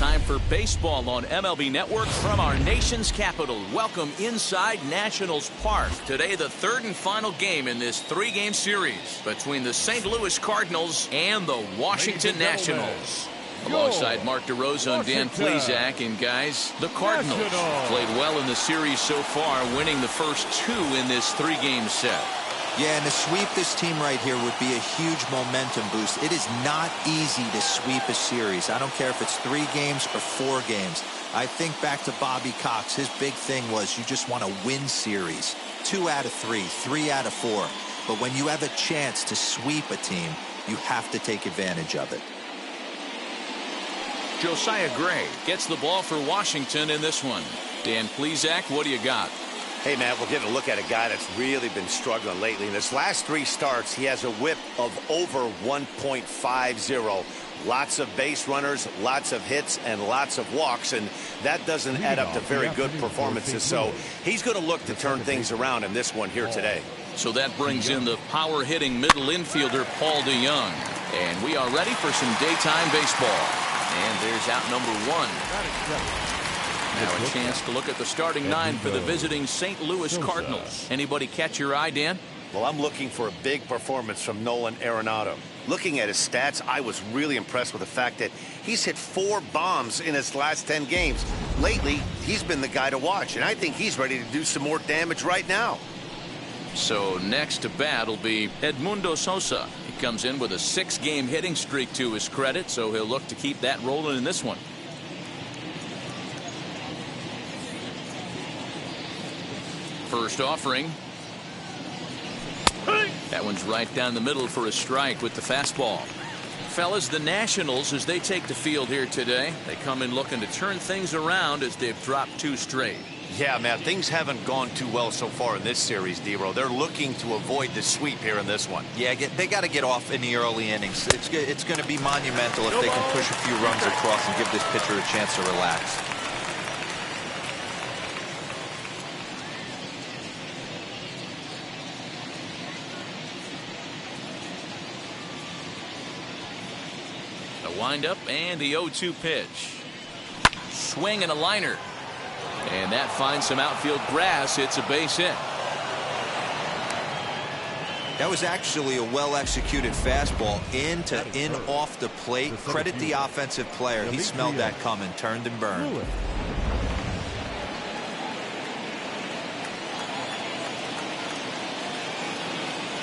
Time for baseball on MLB Network from our nation's capital. Welcome inside Nationals Park. Today, the third and final game in this three-game series between the St. Louis Cardinals and the Washington Nationals. Alongside Mark DeRosa and Dan Plesac, and guys, the Cardinals played well in the series so far, winning the first two in this three-game set. Yeah, and to sweep this team right here would be a huge momentum boost. It is not easy to sweep a series. I don't care if it's 3 games or 4 games. I think back to Bobby Cox. His big thing was you just want to win series. 2 out of 3, 3 out of 4. But when you have a chance to sweep a team, you have to take advantage of it. Josiah Gray gets the ball for Washington in this one. Dan Plesac, what do you got? Hey, man, we're getting a look at a guy that's really been struggling lately. In his last 3 starts, he has a whip of over 1.50. Lots of base runners, lots of hits, and lots of walks, and that doesn't add up to very good performances. So he's going to look to turn things around in this one here today. So that brings in the power-hitting middle infielder, Paul DeYoung. And we are ready for some daytime baseball. And there's out number 1. Now a chance to look at the starting 9 for the visiting St. Louis Cardinals. Anybody catch your eye, Dan? Well, I'm looking for a big performance from Nolan Arenado. Looking at his stats, I was really impressed with the fact that he's hit 4 bombs in his last 10 games. Lately, he's been the guy to watch, and I think he's ready to do some more damage right now. So next to bat will be Edmundo Sosa. He comes in with a 6-game hitting streak to his credit, so he'll look to keep that rolling in this one. First offering. That one's right down the middle for a strike with the fastball. Fellas, the Nationals, as they take the field here today, they come in looking to turn things around as they've dropped 2 straight. Yeah, man, things haven't gone too well so far in this series, D-Row. They're looking to avoid the sweep here in this one. Yeah, they got to get off in the early innings. It's going to be monumental if they can push a few runs across and give this pitcher a chance to relax. The windup and the 0-2 pitch. Swing and a liner. And that finds some outfield grass. It's a base hit. That was actually a well-executed fastball in off the plate. Credit the offensive player. He smelled that coming, turned and burned.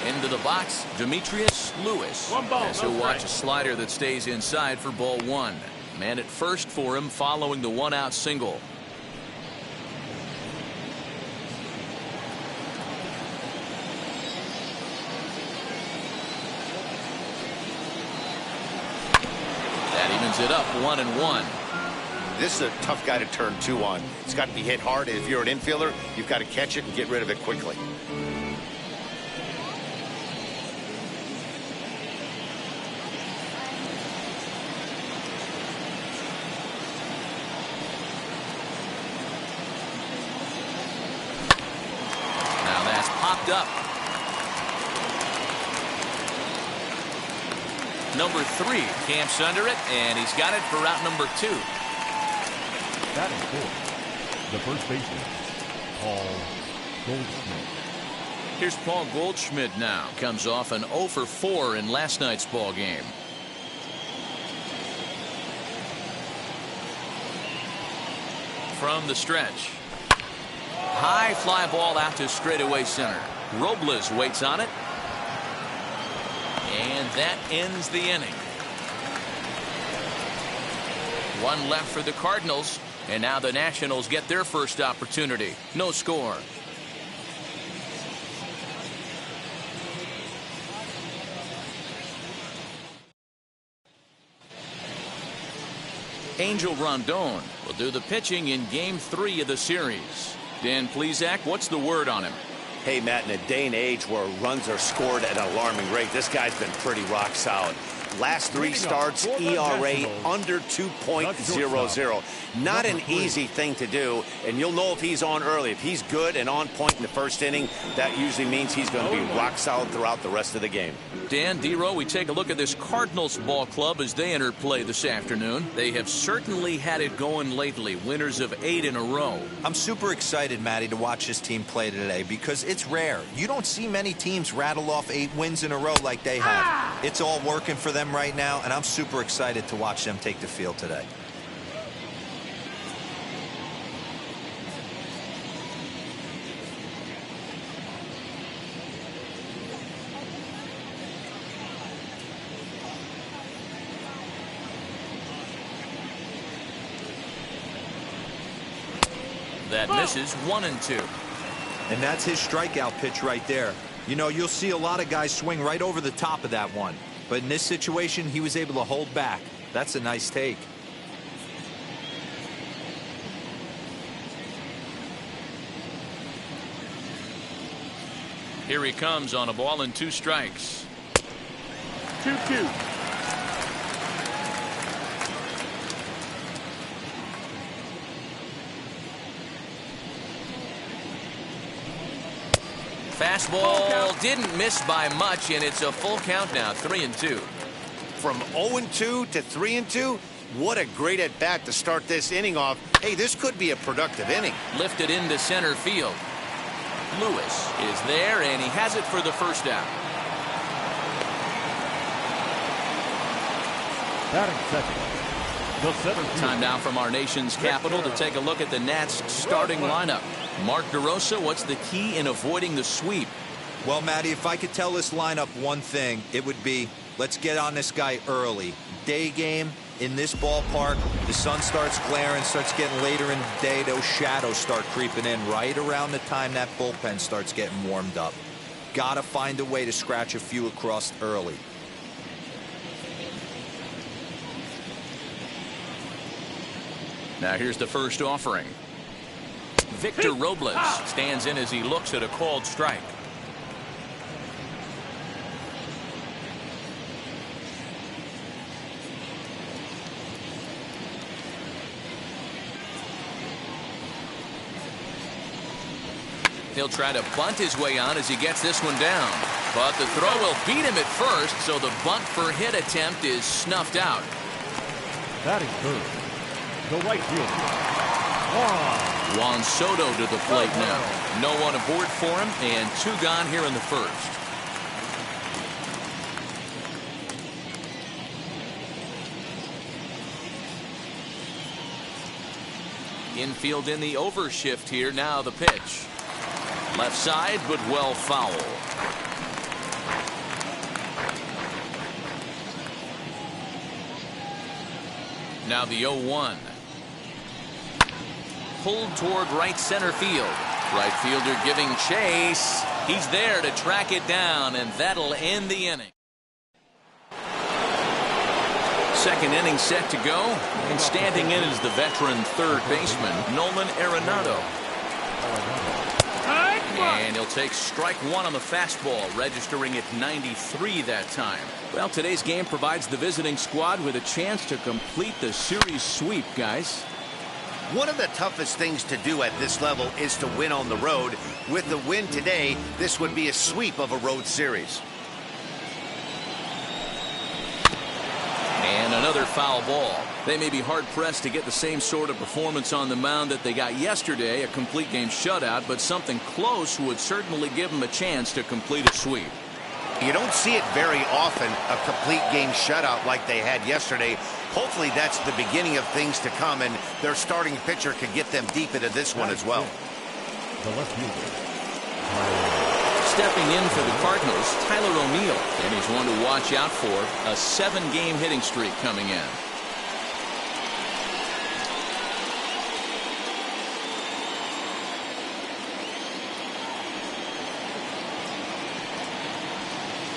Into the box, Demetrius Lewis. As he'll watch a slider that stays inside for ball 1. Man at first for him following the 1-out single. That evens it up 1-1. This is a tough guy to turn 2 on. It's got to be hit hard. If you're an infielder, you've got to catch it and get rid of it quickly. Up. Number 3 camps under it, and he's got it for route number 2. That is 4. The first baseman, Paul Goldschmidt. Here's Paul Goldschmidt now. Comes off an 0 for 4 in last night's ball game. From the stretch. High fly ball out to straightaway center. Robles waits on it. And that ends the inning. 1 left for the Cardinals. And now the Nationals get their first opportunity. No score. Angel Rondon will do the pitching in Game 3 of the series. Dan Plesac, what's the word on him? Hey, Matt, in a day and age where runs are scored at an alarming rate, this guy's been pretty rock solid. Last 3 starts, ERA under 2.00. Not an easy thing to do, and you'll know if he's on early. If he's good and on point in the first inning, that usually means he's going to be rock solid throughout the rest of the game. Dan, D-Row, we take a look at this Cardinals ball club as they enter play this afternoon. They have certainly had it going lately, winners of 8 in a row. I'm super excited, Matty, to watch this team play today because it's rare. You don't see many teams rattle off 8 wins in a row like they have. It's all working for them right now, and I'm super excited to watch them take the field today. That misses 1-2. And that's his strikeout pitch right there. You know, you'll see a lot of guys swing right over the top of that one. But in this situation, he was able to hold back. That's a nice take. Here he comes on a ball and 2 strikes. 2-2. Fastball didn't miss by much, and it's a full count now, 3-2. From 0-2 to 3-2, what a great at-bat to start this inning off. Hey, this could be a productive inning. Lifted into center field. Lewis is there, and he has it for the first out. Batting second, the center field. Time now from our nation's capital to take a look at the Nats starting lineup. Mark DeRosa, what's the key in avoiding the sweep? Well, Matty, if I could tell this lineup one thing, it would be let's get on this guy early. Day game in this ballpark, the sun starts glaring, starts getting later in the day. Those shadows start creeping in right around the time that bullpen starts getting warmed up. Got to find a way to scratch a few across early. Now here's the first offering. Victor Robles stands in as he looks at a called strike. He'll try to bunt his way on as he gets this one down. But the throw will beat him at first, so the bunt for hit attempt is snuffed out. Batting third, the right fielder, Juan Soto to the plate now. No one aboard for him, and 2 gone here in the first. Infield in the overshift here. Now the pitch. Left side, but well foul. Now the 0-1. Pulled toward right center field. Right fielder giving chase. He's there to track it down, and that'll end the inning. Second inning set to go, and standing in is the veteran third baseman, Nolan Arenado. And he'll take strike 1 on the fastball, registering at 93 that time. Well, today's game provides the visiting squad with a chance to complete the series sweep, guys. One of the toughest things to do at this level is to win on the road. With the win today, this would be a sweep of a road series. And another foul ball. They may be hard-pressed to get the same sort of performance on the mound that they got yesterday, a complete game shutout, but something close would certainly give them a chance to complete a sweep. You don't see it very often, a complete game shutout like they had yesterday. Hopefully that's the beginning of things to come, and their starting pitcher could get them deep into this one as well. the left fielder. Stepping in for the Cardinals, Tyler O'Neill, and he's one to watch out for. A 7-game hitting streak coming in.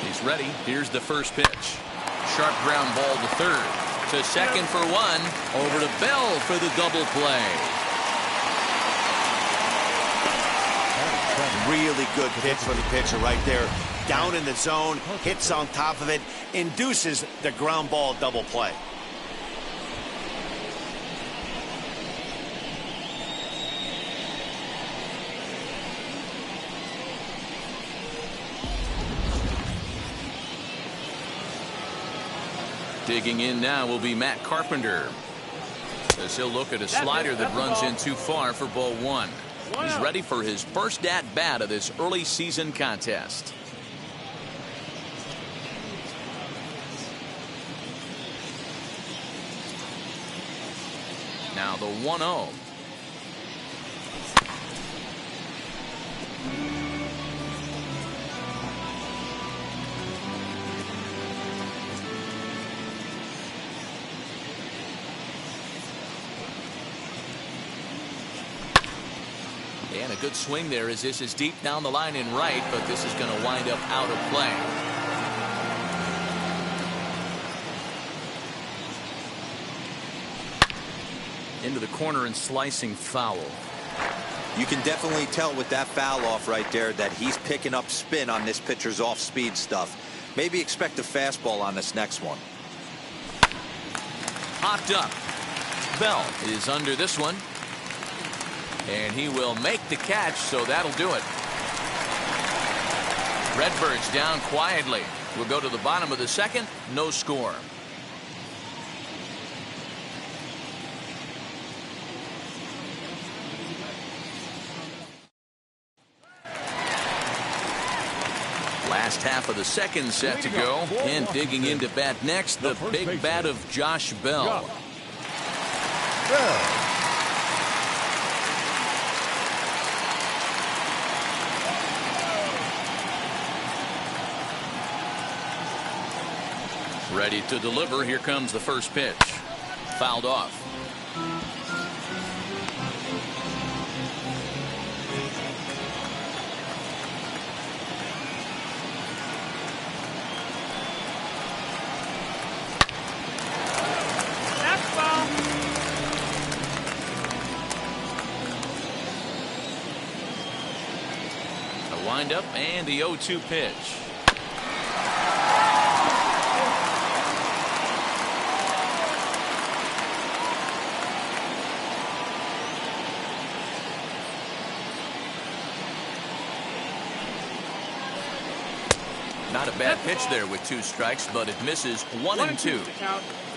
He's ready. Here's the first pitch. Sharp ground ball to third. To second for one. Over to Bell for the double play. Really good pitch from the pitcher right there. Down in the zone, hits on top of it, induces the ground ball double play. Digging in now will be Matt Carpenter, as he'll look at a slider that runs in too far for ball one. He's ready for his first at-bat of this early season contest. Now the 1-0. And a good swing there as this is deep down the line in right, but this is going to wind up out of play. Into the corner and slicing foul. You can definitely tell with that foul off right there that he's picking up spin on this pitcher's off-speed stuff. Maybe expect a fastball on this next one. Popped up. Bell is under this one. And he will make the catch, so that'll do it. Redbirds down quietly. We'll go to the bottom of the second. No score. Last half of the second set to go. And digging into bat next, the big bat of Josh Bell. Ready to deliver. Here comes the first pitch. Fouled off. A windup and the 0-2 pitch. Not a bad pitch there with 2 strikes, but it misses 1-2.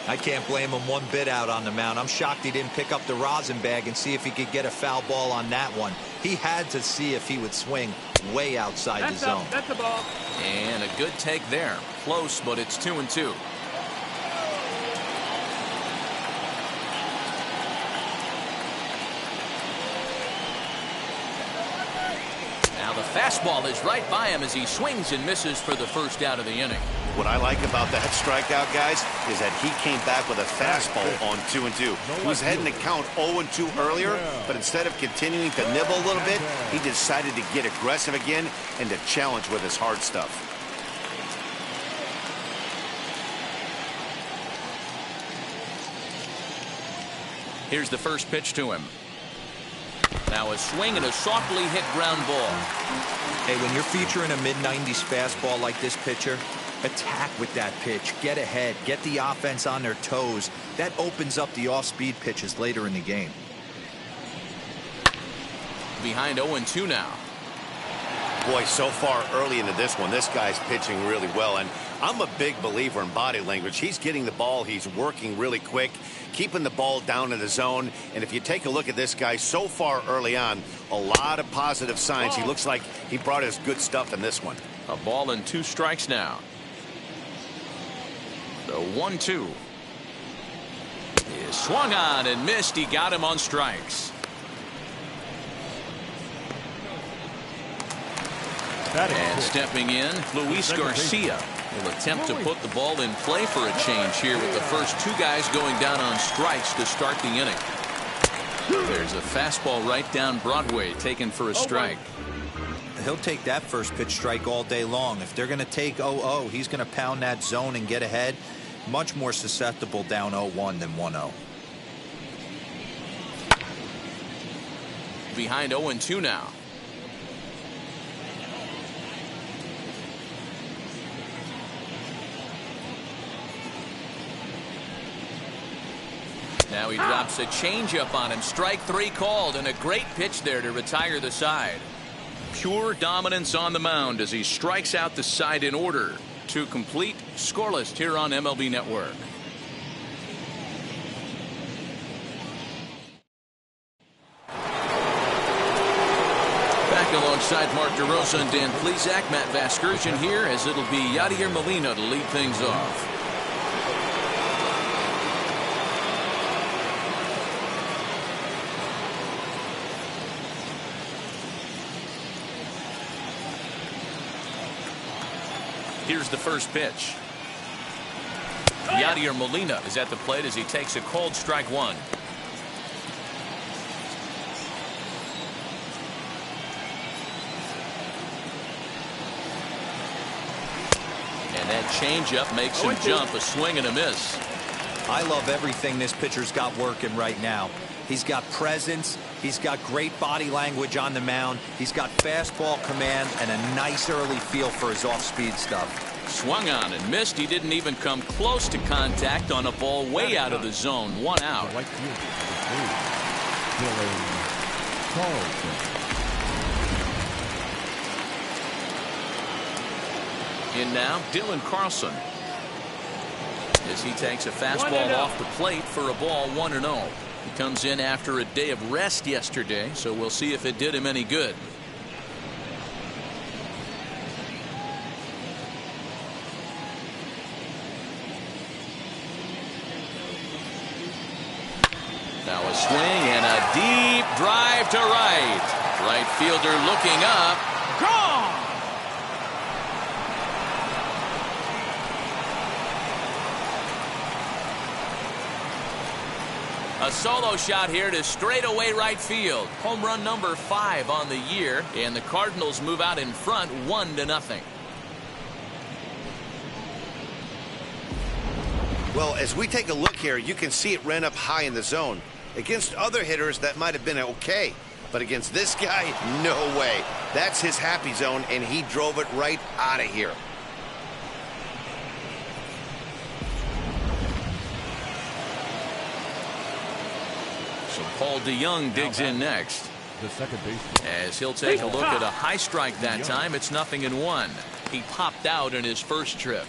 I can't blame him one bit out on the mound. I'm shocked he didn't pick up the rosin bag and see if he could get a foul ball on that one. He had to see if he would swing way outside the zone. That's a ball. And a good take there. Close, but it's 2-2. The fastball is right by him as he swings and misses for the first out of the inning. What I like about that strikeout, guys, is that he came back with a fastball on 2-2. He was heading to count 0-2 earlier, but instead of continuing to nibble a little bit, he decided to get aggressive again and to challenge with his hard stuff. Here's the first pitch to him. Now a swing and a softly hit ground ball. Hey, when you're featuring a mid-90s fastball like this pitcher, attack with that pitch. Get ahead. Get the offense on their toes. That opens up the off-speed pitches later in the game. Behind 0-2 now. Boy, so far early into this one, this guy's pitching really well. And I'm a big believer in body language. He's getting the ball. He's working really quick, keeping the ball down in the zone. And if you take a look at this guy so far early on, a lot of positive signs. He looks like he brought his good stuff in this one. A ball and 2 strikes now. The 1-2 is swung on and missed. He got him on strikes. And stepping in, Luis Garcia will attempt to put the ball in play for a change here with the first 2 guys going down on strikes to start the inning. There's a fastball right down Broadway taken for a strike. He'll take that first pitch strike all day long. If they're going to take 0-0, he's going to pound that zone and get ahead. Much more susceptible down 0-1 than 1-0. Behind 0-2 now. Pops a changeup on him. Strike 3 called, and a great pitch there to retire the side. Pure dominance on the mound as he strikes out the side in order. To complete, scoreless here on MLB Network. Back alongside Mark DeRosa and Dan Plesac, Matt Vasgersian here, as it'll be Yadier Molina to lead things off. Here's the first pitch. Yadier Molina is at the plate as he takes a cold strike 1. And that changeup makes him jump. A swing and a miss. I love everything this pitcher's got working right now. He's got presence. He's got great body language on the mound. He's got fastball command and a nice early feel for his off-speed stuff. Swung on and missed. He didn't even come close to contact on a ball way out of the zone. 1 out. Right fielder, Dylan Carlson. In now, Dylan Carlson. As he takes a fastball off the plate for a ball 1-0. He comes in after a day of rest yesterday, so we'll see if it did him any good. Now a swing and a deep drive to right. Right fielder looking up. Gone! A solo shot here to straightaway right field. Home run number 5 on the year, and the Cardinals move out in front 1-0. Well, as we take a look here, you can see it ran up high in the zone. Against other hitters, that might have been okay. But against this guy, no way. That's his happy zone, and he drove it right out of here. So Paul DeYoung digs in next. The second baseman. As he'll take a look at a high strike that time. It's 0-1. He popped out in his first trip.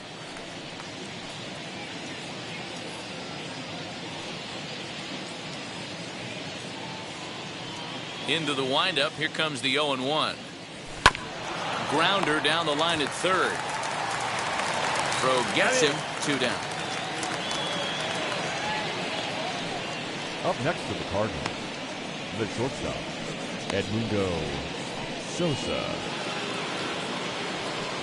Into the windup. Here comes the 0-1. Grounder down the line at third. Throw gets him. 2 down. Up next for the Cardinals, the shortstop, Edmundo Sosa.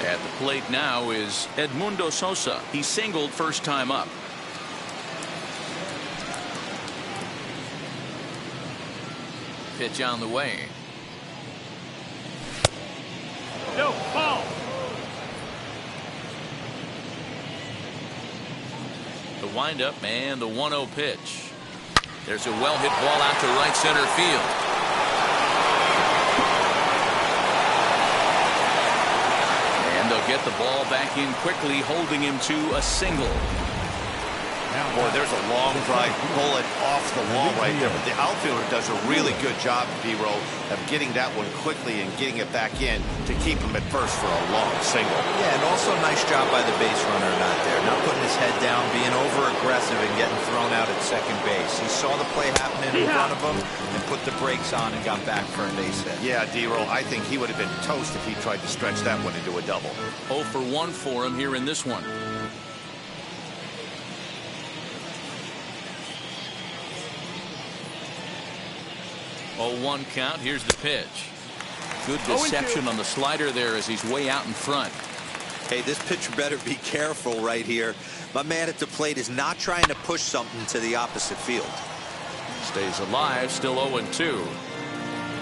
At the plate now is Edmundo Sosa. He singled first time up. Pitch on the way. No, ball. The windup and the 1-0 pitch. There's a well-hit ball out to right center field. And they'll get the ball back in quickly, holding him to a single. Boy, there's a long drive bullet off the wall right there. But the outfielder does a really good job, B-Row, of getting that one quickly and getting it back in to keep him at first for a long single. Yeah, and also a nice job by the base runner not there. Not putting his head down, being over-aggressive and getting thrown out at second base. He saw the play happening in front of him and put the brakes on and got back for a base hit. Yeah, D-Row, I think he would have been toast if he tried to stretch that one into a double. 0 for 1 for him here in this one. 0-1 count. Here's the pitch. Good deception on the slider there as he's way out in front. Hey, this pitcher better be careful right here. My man at the plate is not trying to push something to the opposite field. Stays alive, still 0-2.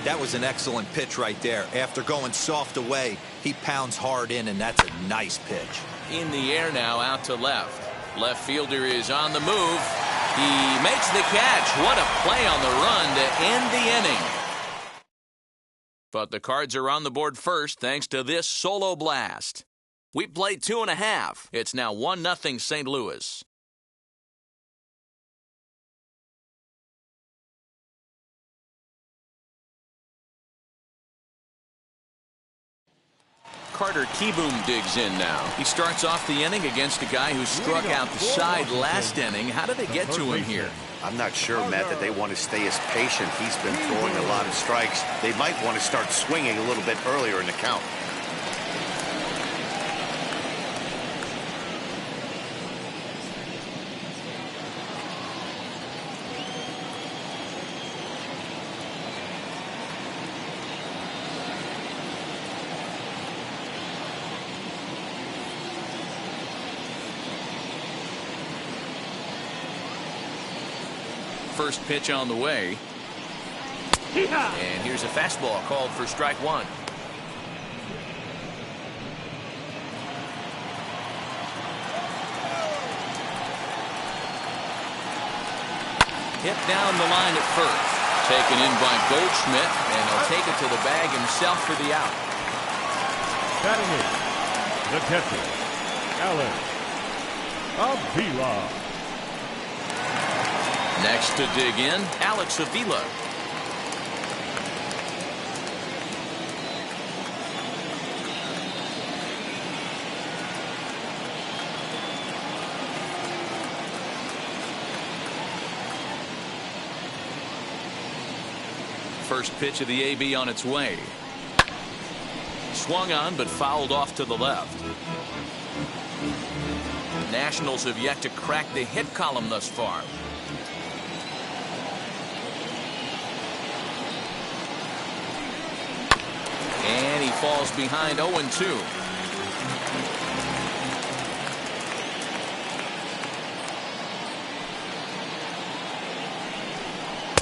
That was an excellent pitch right there. After going soft away, he pounds hard in, and that's a nice pitch. In the air now, out to left. Left fielder is on the move. He makes the catch. What a play on the run to end the inning. But the Cards are on the board first thanks to this solo blast. We played 2.5. It's now 1-0 St. Louis. Carter Kieboom digs in now. He starts off the inning against a guy who struck out the side last inning. How did they get to him here? I'm not sure, Matt, that they want to stay as patient. He's been throwing a lot of strikes. They might want to start swinging a little bit earlier in the count. First pitch on the way. And here's a fastball called for strike one. Hit down the line at first. Taken in by Goldschmidt, and he'll take it to the bag himself for the out. Batting in, the catcher, Alex Avila. Next to dig in, Alex Avila. First pitch of the AB on its way. Swung on but fouled off to the left. Nationals have yet to crack the hit column thus far. And he falls behind 0-2.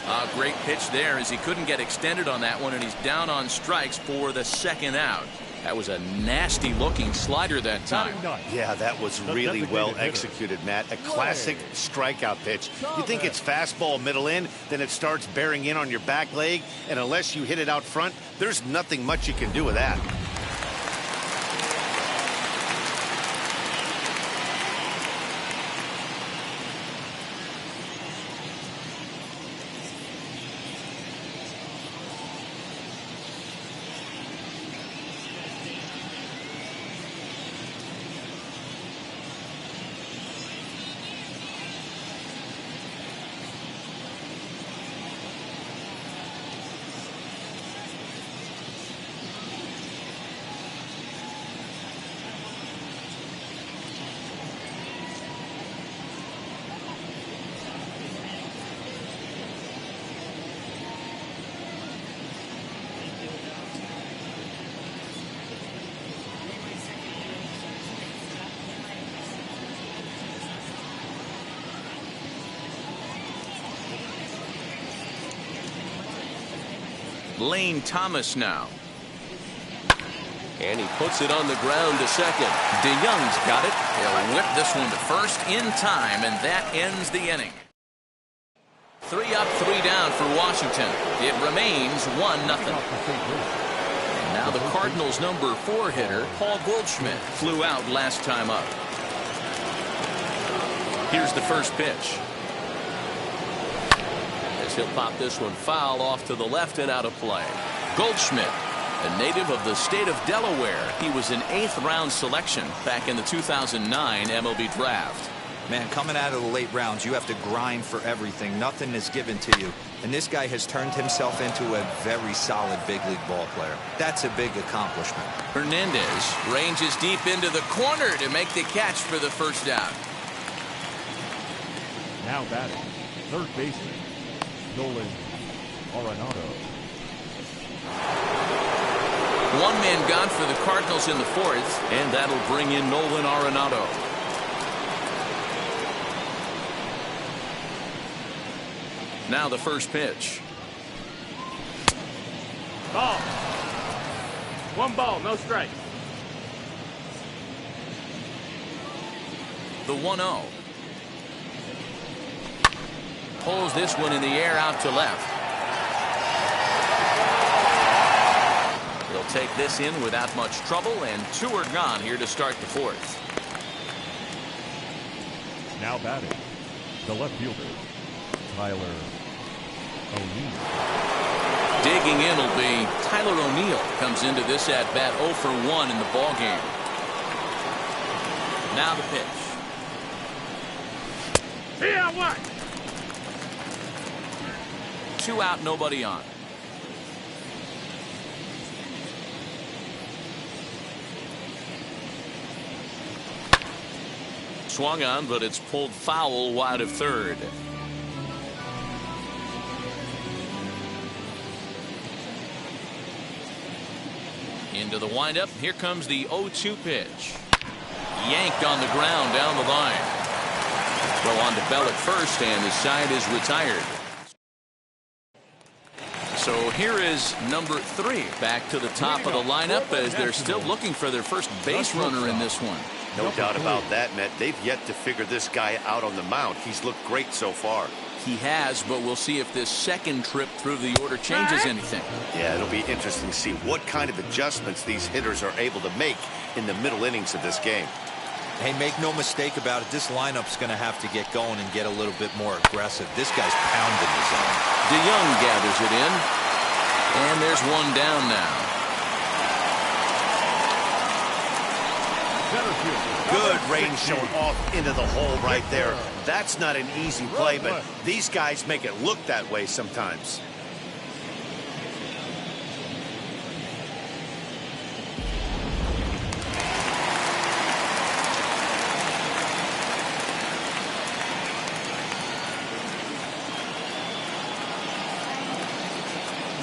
A great pitch there as he couldn't get extended on that one, and he's down on strikes for the second out. That was a nasty looking slider that time. Yeah, that was really well executed, Matt. A classic strikeout pitch. You think it's fastball middle in, then it starts bearing in on your back leg, and unless you hit it out front, there's nothing much you can do with that. Lane Thomas now. And he puts it on the ground to second. DeYoung's got it. He'll whip this one to first in time, and that ends the inning. 3 up, 3 down for Washington. It remains 1-0. And now the Cardinals' number 4 hitter, Paul Goldschmidt, flew out last time up. Here's the first pitch. He'll pop this one foul off to the left and out of play. Goldschmidt, a native of the state of Delaware. He was an 8th round selection back in the 2009 MLB draft. Man, coming out of the late rounds, you have to grind for everything. Nothing is given to you. And this guy has turned himself into a very solid big league ball player. That's a big accomplishment. Hernandez ranges deep into the corner to make the catch for the first out. Now batting, third baseman, Nolan Arenado. 1 man gone for the Cardinals in the 4th, and that'll bring in Nolan Arenado. Now the first pitch. Ball. 1 ball, no strike. The 1-0. Pulls this one in the air out to left. He'll take this in without much trouble, and 2 are gone here to start the 4th. Now batting, the left fielder, Tyler O'Neill. Digging in will be Tyler O'Neill. Comes into this at bat 0 for 1 in the ball game. Now the pitch. Here, what? 2 out, nobody on. Swung on, but it's pulled foul wide of third. Into the windup. Here comes the 0-2 pitch. Yanked on the ground down the line. Throw on to Bell at first, and his side is retired. So here is number 3 back to the top of the lineup as they're still looking for their first base runner in this one. No doubt about that, Matt. They've yet to figure this guy out on the mound. He's looked great so far. He has, but we'll see if this second trip through the order changes anything. Yeah, it'll be interesting to see what kind of adjustments these hitters are able to make in the middle innings of this game. Hey, make no mistake about it. This lineup's going to have to get going and get a little bit more aggressive. This guy's pounding the zone. DeYoung gathers it in, and there's one down now. Good range shown off into the hole right there. That's not an easy play, but these guys make it look that way sometimes.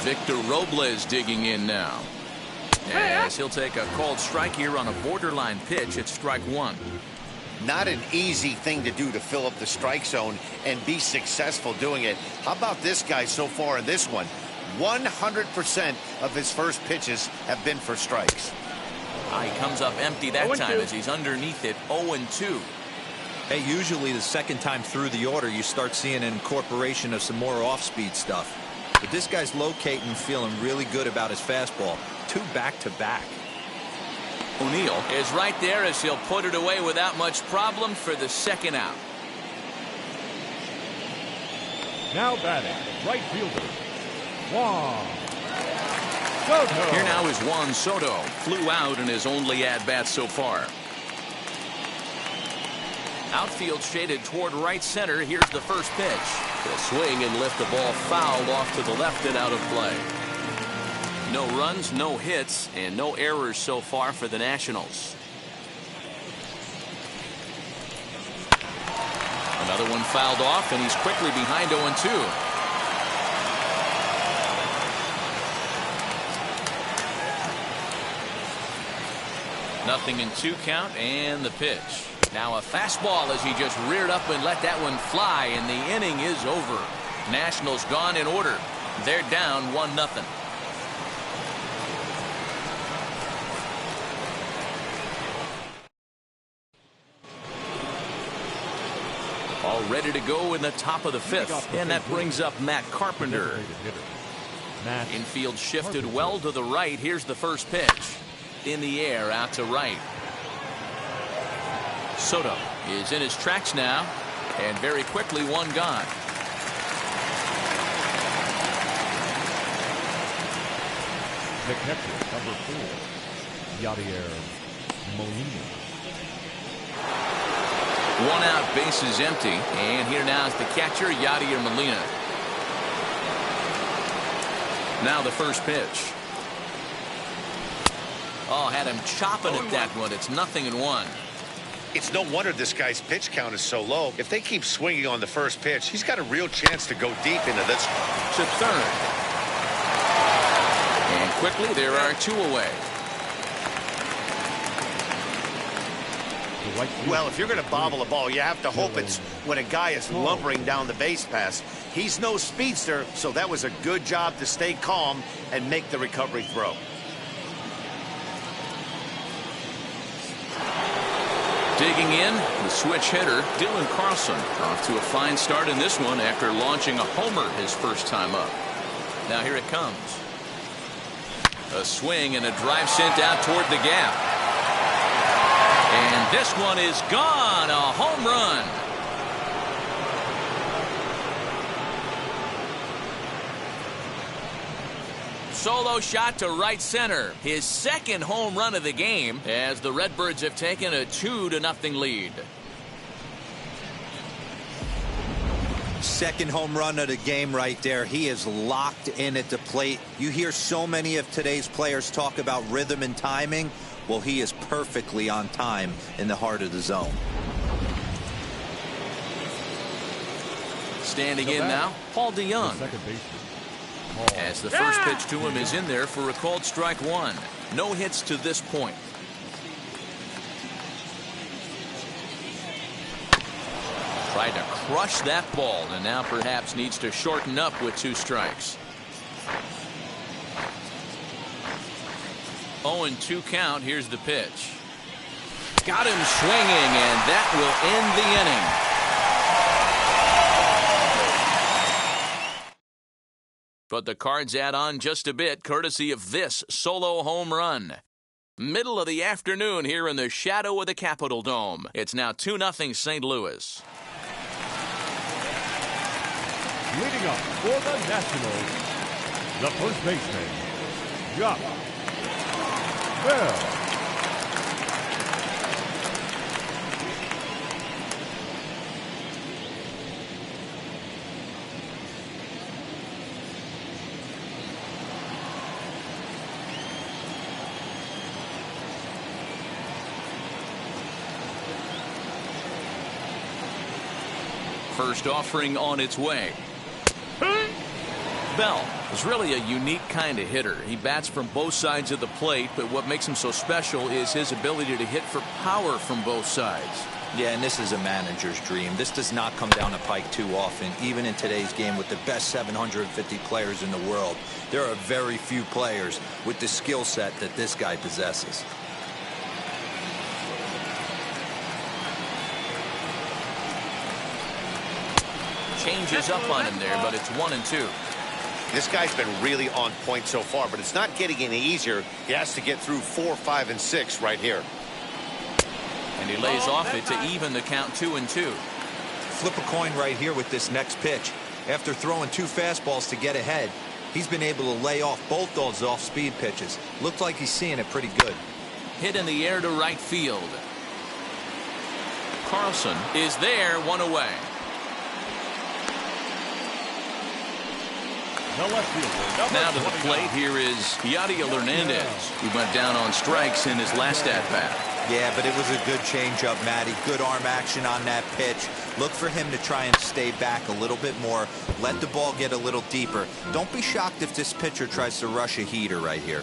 Victor Robles digging in now. As he'll take a called strike here on a borderline pitch at strike 1. Not an easy thing to do to fill up the strike zone and be successful doing it. How about this guy so far in this one? 100% of his first pitches have been for strikes. He comes up empty that time as he's underneath it 0-2. Hey, usually the second time through the order you start seeing an incorporation of some more off-speed stuff. But this guy's locating, feeling really good about his fastball. 2 back-to-back. O'Neill is right there as he'll put it away without much problem for the second out. Now batting, right fielder, Juan Soto. Here now is Juan Soto. Flew out in his only at-bat so far. Outfield shaded toward right center. Here's the first pitch. He'll swing and lift the ball foul off to the left and out of play. No runs, no hits, and no errors so far for the Nationals. Another one fouled off, and he's quickly behind 0-2. Nothing in 2 count, and the pitch. Now a fastball as he just reared up and let that one fly, and the inning is over. Nationals gone in order. They're down 1-0. All ready to go in the top of the 5th, and that brings up Matt Carpenter. Infield shifted well to the right. Here's the first pitch. In the air, out to right. Soto is in his tracks now, and very quickly one gone. The catcher, number 4, Yadier Molina. 1 out, base is empty, and here now is the catcher, Yadier Molina. Now the first pitch. Oh, had him chopping at that one. It's 0-1. It's no wonder this guy's pitch count is so low. If they keep swinging on the first pitch, he's got a real chance to go deep into this. To third. And quickly there are 2 away. Well, if you're going to bobble a ball, you have to hope it's when a guy is lumbering down the base pass. He's no speedster, so that was a good job to stay calm and make the recovery throw. Digging in, the switch hitter, Dylan Carlson, off to a fine start in this one after launching a homer his first time up. Now here it comes. A swing and a drive sent out toward the gap. And this one is gone, a home run. solo shot to right center. His second home run of the game as the Redbirds have taken a 2-0 lead. Second home run of the game right there. He is locked in at the plate. You hear so many of today's players talk about rhythm and timing. Well, he is perfectly on time in the heart of the zone. Standing in now, Paul DeYoung. Second baseman. As the first pitch to him is in there for a called strike one. No hits to this point. Tried to crush that ball and now perhaps needs to shorten up with 2 strikes. 0-2 count. Here's the pitch. Got him swinging, and that will end the inning. But the Cards add on just a bit courtesy of this solo home run. Middle of the afternoon here in the shadow of the Capitol Dome. It's now 2-0 St. Louis. Leading up for the Nationals, the first baseman, Jock Bell. First offering on its way. Bell is really a unique kind of hitter. He bats from both sides of the plate, but what makes him so special is his ability to hit for power from both sides. Yeah, and this is a manager's dream. This does not come down the pike too often, even in today's game with the best 750 players in the world. There are very few players with the skill set that this guy possesses. Changes up on him there, but it's 1-2. This guy's been really on point so far, but it's not getting any easier. He has to get through 4, 5, and 6 right here. And he lays off it to even the count 2-2. Flip a coin right here with this next pitch. After throwing 2 fastballs to get ahead, he's been able to lay off both those off-speed pitches. Looked like he's seeing it pretty good. Hit in the air to right field. Carlson is there, 1 away. The left fielder, Now to the plate, here is Yadier Hernandez, who went down on strikes in his last at-bat. Yeah, but it was a good changeup, Matty. Good arm action on that pitch. Look for him to try and stay back a little bit more. Let the ball get a little deeper. Don't be shocked if this pitcher tries to rush a heater right here.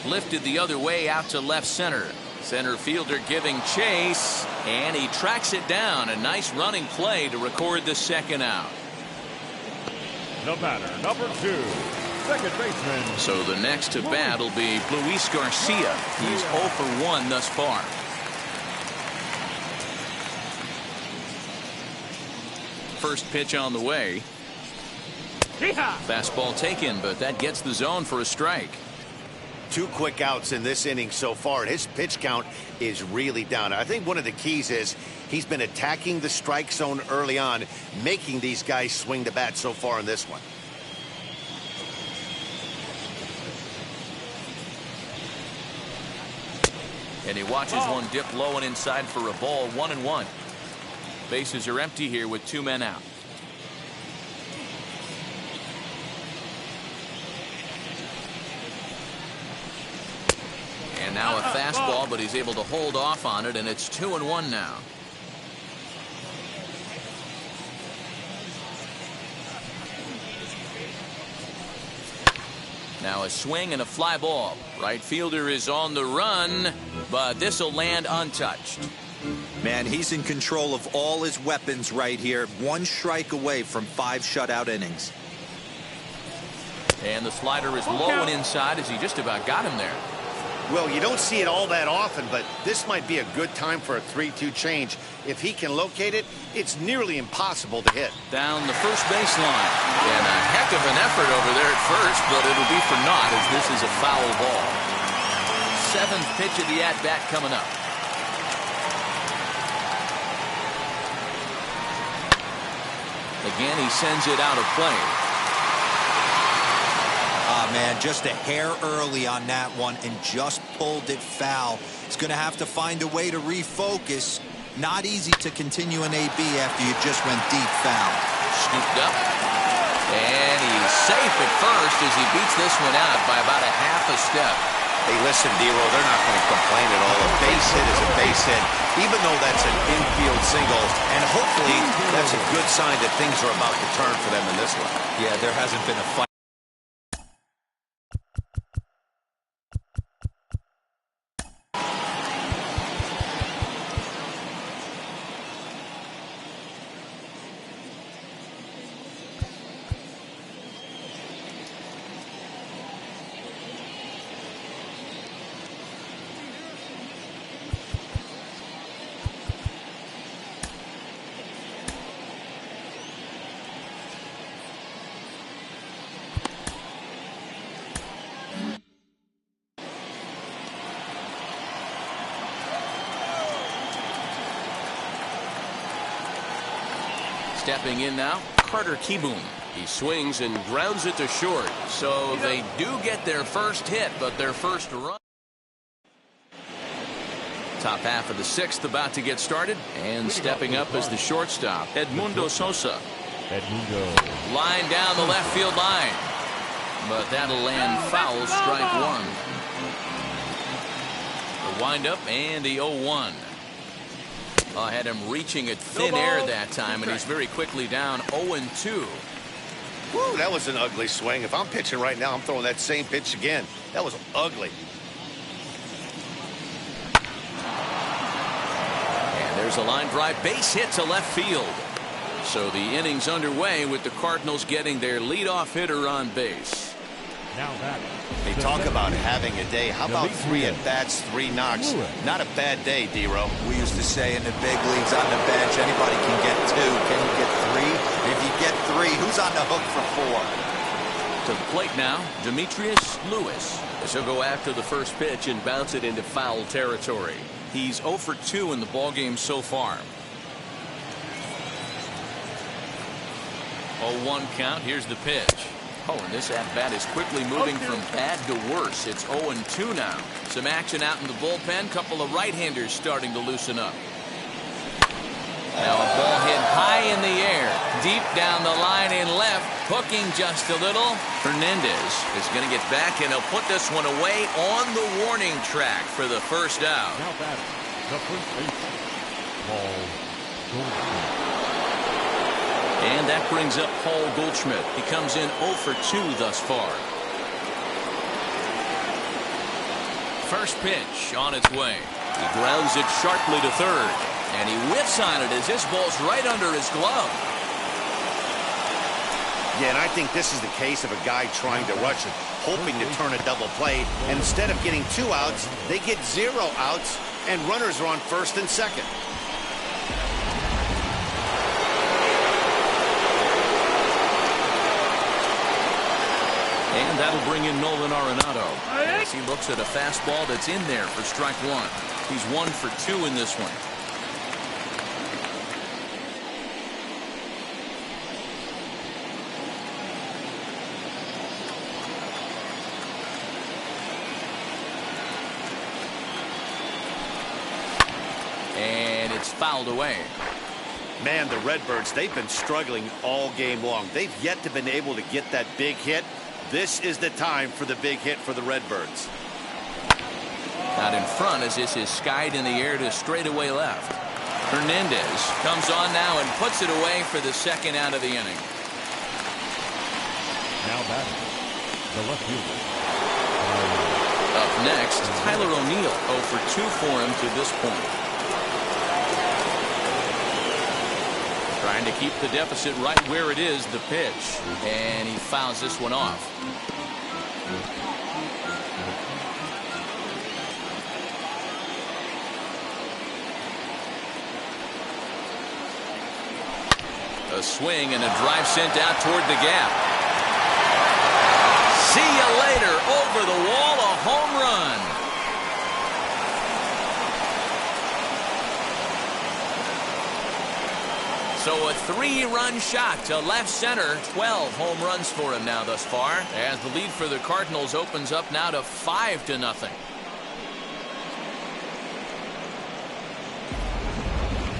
Lifted the other way out to left center. Center fielder giving chase, and he tracks it down. A nice running play to record the second out. The batter, number 2, second baseman. So the next to bat will be Luis Garcia. He's 0 for 1 thus far. First pitch on the way. Fastball taken, but that gets the zone for a strike. 2 quick outs in this inning so far, and his pitch count is really down. I think one of the keys is he's been attacking the strike zone early on, making these guys swing the bat so far in this one. And he watches one dip low and inside for a ball, 1-1. Bases are empty here with 2 men out. And now a fastball, but he's able to hold off on it, and it's 2-1 now. Now a swing and a fly ball. Right fielder is on the run, but this will land untouched. Man, he's in control of all his weapons right here. 1 strike away from 5 shutout innings. And the slider is low and inside as he just about got him there. Well, you don't see it all that often, but this might be a good time for a 3-2 change. If he can locate it, it's nearly impossible to hit. Down the first baseline. And a heck of an effort over there at first, but it'll be for naught as this is a foul ball. 7th pitch of the at-bat coming up. Again, he sends it out of play. Ah, man, just a hair early on that one and just pulled it foul. He's going to have to find a way to refocus. Not easy to continue an AB after you just went deep foul. Scooped up. And he's safe at first as he beats this one out by about a half a step. Hey, listen, D-Roll, they're not going to complain at all. A base hit is a base hit, even though that's an infield single. And hopefully that's a good sign that things are about to turn for them in this one. Yeah, there hasn't been a fight. Stepping in now, Carter Kieboom. He swings and grounds it to short. So they do get their first hit, but their first run. Top half of the sixth about to get started. And stepping up is the shortstop, Edmundo Sosa. Edmundo. Line down the left field line. But that'll land foul, strike one. The windup and the 0-1. I had him reaching at thin air that time, and he's very quickly down 0-2. Woo, that was an ugly swing. If I'm pitching right now, I'm throwing that same pitch again. That was ugly. And there's a line drive base hit to left field. So the inning's underway with the Cardinals getting their leadoff hitter on base. Now that. They talk about having a day. How about 3 at-bats, 3 knocks? Not a bad day, D-Row. We used to say in the big leagues on the bench, anybody can get 2. Can you get 3? And if you get 3, who's on the hook for 4? To the plate now, Demetrius Lewis. As he'll go after the first pitch and bounce it into foul territory. He's 0 for 2 in the ballgame so far. 0-1 count. Here's the pitch. Oh, and this at-bat is quickly moving from bad to worse. It's 0-2 now. Some action out in the bullpen. Couple of right-handers starting to loosen up. Now a ball hit high in the air. Deep down the line in left. Hooking just a little. Hernandez is going to get back, and he'll put this one away on the warning track for the first out. Now batting, the first baseman, Paul Goldschmidt. And that brings up Paul Goldschmidt. He comes in 0 for 2 thus far. First pitch on its way. He grounds it sharply to third. And he whiffs on it as this ball's right under his glove. Yeah, and I think this is the case of a guy trying to rush it, hoping to turn a double play. And instead of getting 2 outs, they get 0 outs, and runners are on first and second. And that'll bring in Nolan Arenado as he looks at a fastball that's in there for strike 1. He's 1 for 2 in this one. And it's fouled away. Man, the Redbirds, they've been struggling all game long. They've yet to been able to get that big hit. This is the time for the big hit for the Redbirds. Out in front as this is skied in the air to straightaway left. Hernandez comes on now and puts it away for the second out of the inning. Now batting, the left fielder. Up next, Tyler O'Neill, 0 for 2 for him to this point. Trying to keep the deficit right where it is, the pitch. And he fouls this one off. A swing and a drive sent out toward the gap. See you later. Over the wall, a home run. So a 3-run shot to left center. 12 home runs for him now thus far, as the lead for the Cardinals opens up now to 5-0.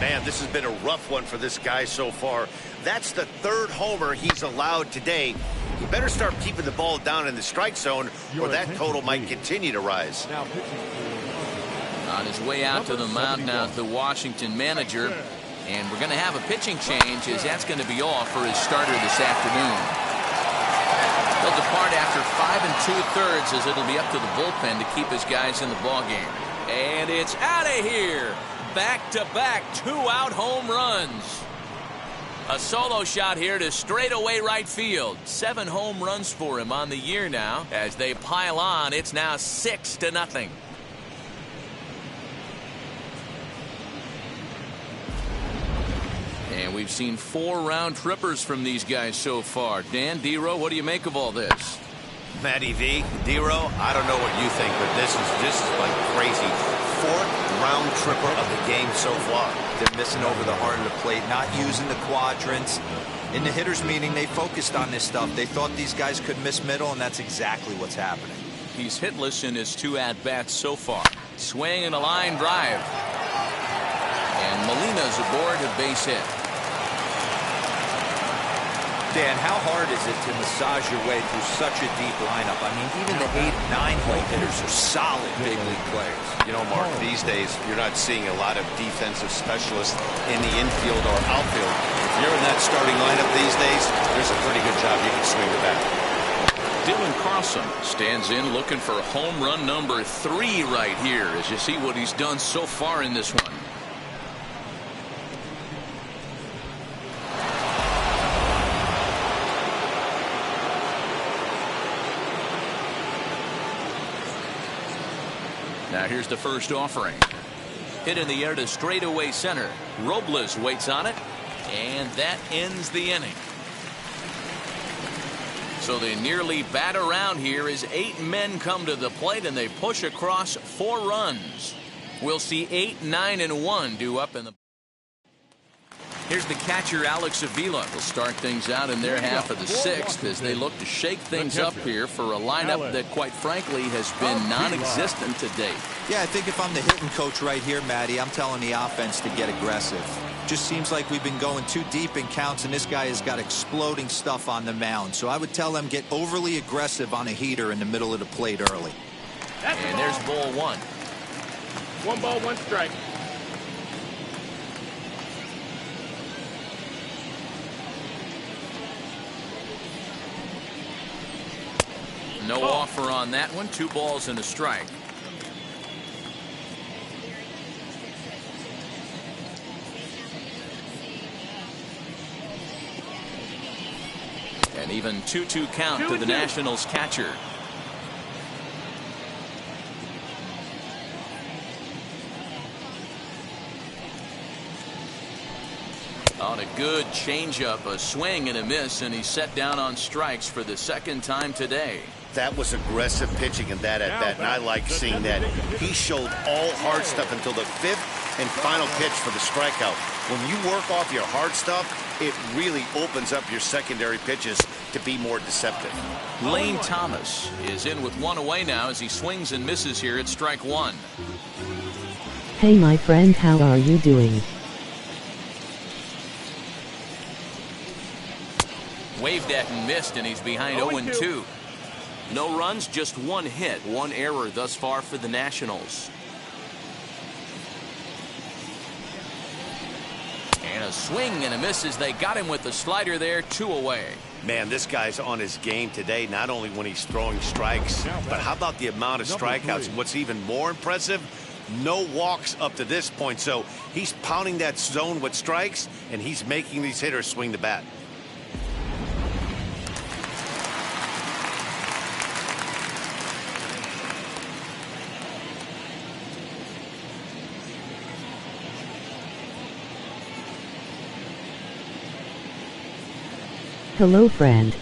Man, this has been a rough one for this guy so far. That's the 3rd homer he's allowed today. He better start keeping the ball down in the strike zone, or that total might continue to rise. Now pitching On his way out to the mound now, the Washington manager. And we're going to have a pitching change, as that's going to be all for his starter this afternoon. He'll depart after 5 2/3, as it'll be up to the bullpen to keep his guys in the ballgame. And it's out of here. Back-to-back 2-out home runs. A solo shot here to straightaway right field. 7 home runs for him on the year now. As they pile on, it's now 6-0. And we've seen 4 round trippers from these guys so far. Dan, D-Row, what do you make of all this? Matty V, D-Row, I don't know what you think, but this is like crazy. 4th round tripper of the game so far. They're missing over the heart of the plate, not using the quadrants. In the hitters meeting, they focused on this stuff. They thought these guys could miss middle, and that's exactly what's happening. He's hitless in his 2 at-bats so far. Swing and a line drive. And Molina's aboard a base hit. Dan, how hard is it to massage your way through such a deep lineup? I mean, even the 8 and 9-hole hitters are solid big league players. You know, Mark, these days you're not seeing a lot of defensive specialists in the infield or outfield. If you're in that starting lineup these days, there's a pretty good job you can swing the bat. Dylan Carlson stands in looking for home run number 3 right here, as you see what he's done so far in this one. Now here's the first offering. Hit in the air to straightaway center. Robles waits on it, and that ends the inning. So they nearly bat around here as 8 men come to the plate, and they push across 4 runs. We'll see 8, 9, and 1 due up in the... Here's the catcher, Alex Avila. Will start things out in their half of the 6th as they look to shake things up here for a lineup that, quite frankly, has been non-existent to date. Yeah, I think if I'm the hitting coach right here, Matty, I'm telling the offense to get aggressive. Just seems like we've been going too deep in counts, and this guy has got exploding stuff on the mound. So I would tell them get overly aggressive on a heater in the middle of the plate early. And there's ball 1. 1 ball, 1 strike. No offer on that one. 2 balls and a strike. An even 2-2 count to the Nationals catcher. On a good changeup, a swing and a miss, and he's set down on strikes for the 2nd time today. That was aggressive pitching in that at-bat, and I like seeing that. He showed all hard stuff until the 5th and final pitch for the strikeout. When you work off your hard stuff, it really opens up your secondary pitches to be more deceptive. Lane Thomas is in with 1 away now as he swings and misses here at strike 1. Hey my friend, how are you doing? Waved at and missed, and he's behind 0-2. No runs, just 1 hit, 1 error thus far for the Nationals. And a swing and a miss as they got him with the slider there, 2 away. Man, this guy's on his game today, not only when he's throwing strikes, but how about the amount of strikeouts? And what's even more impressive, no walks up to this point. So he's pounding that zone with strikes, and he's making these hitters swing the bat. Hello friend.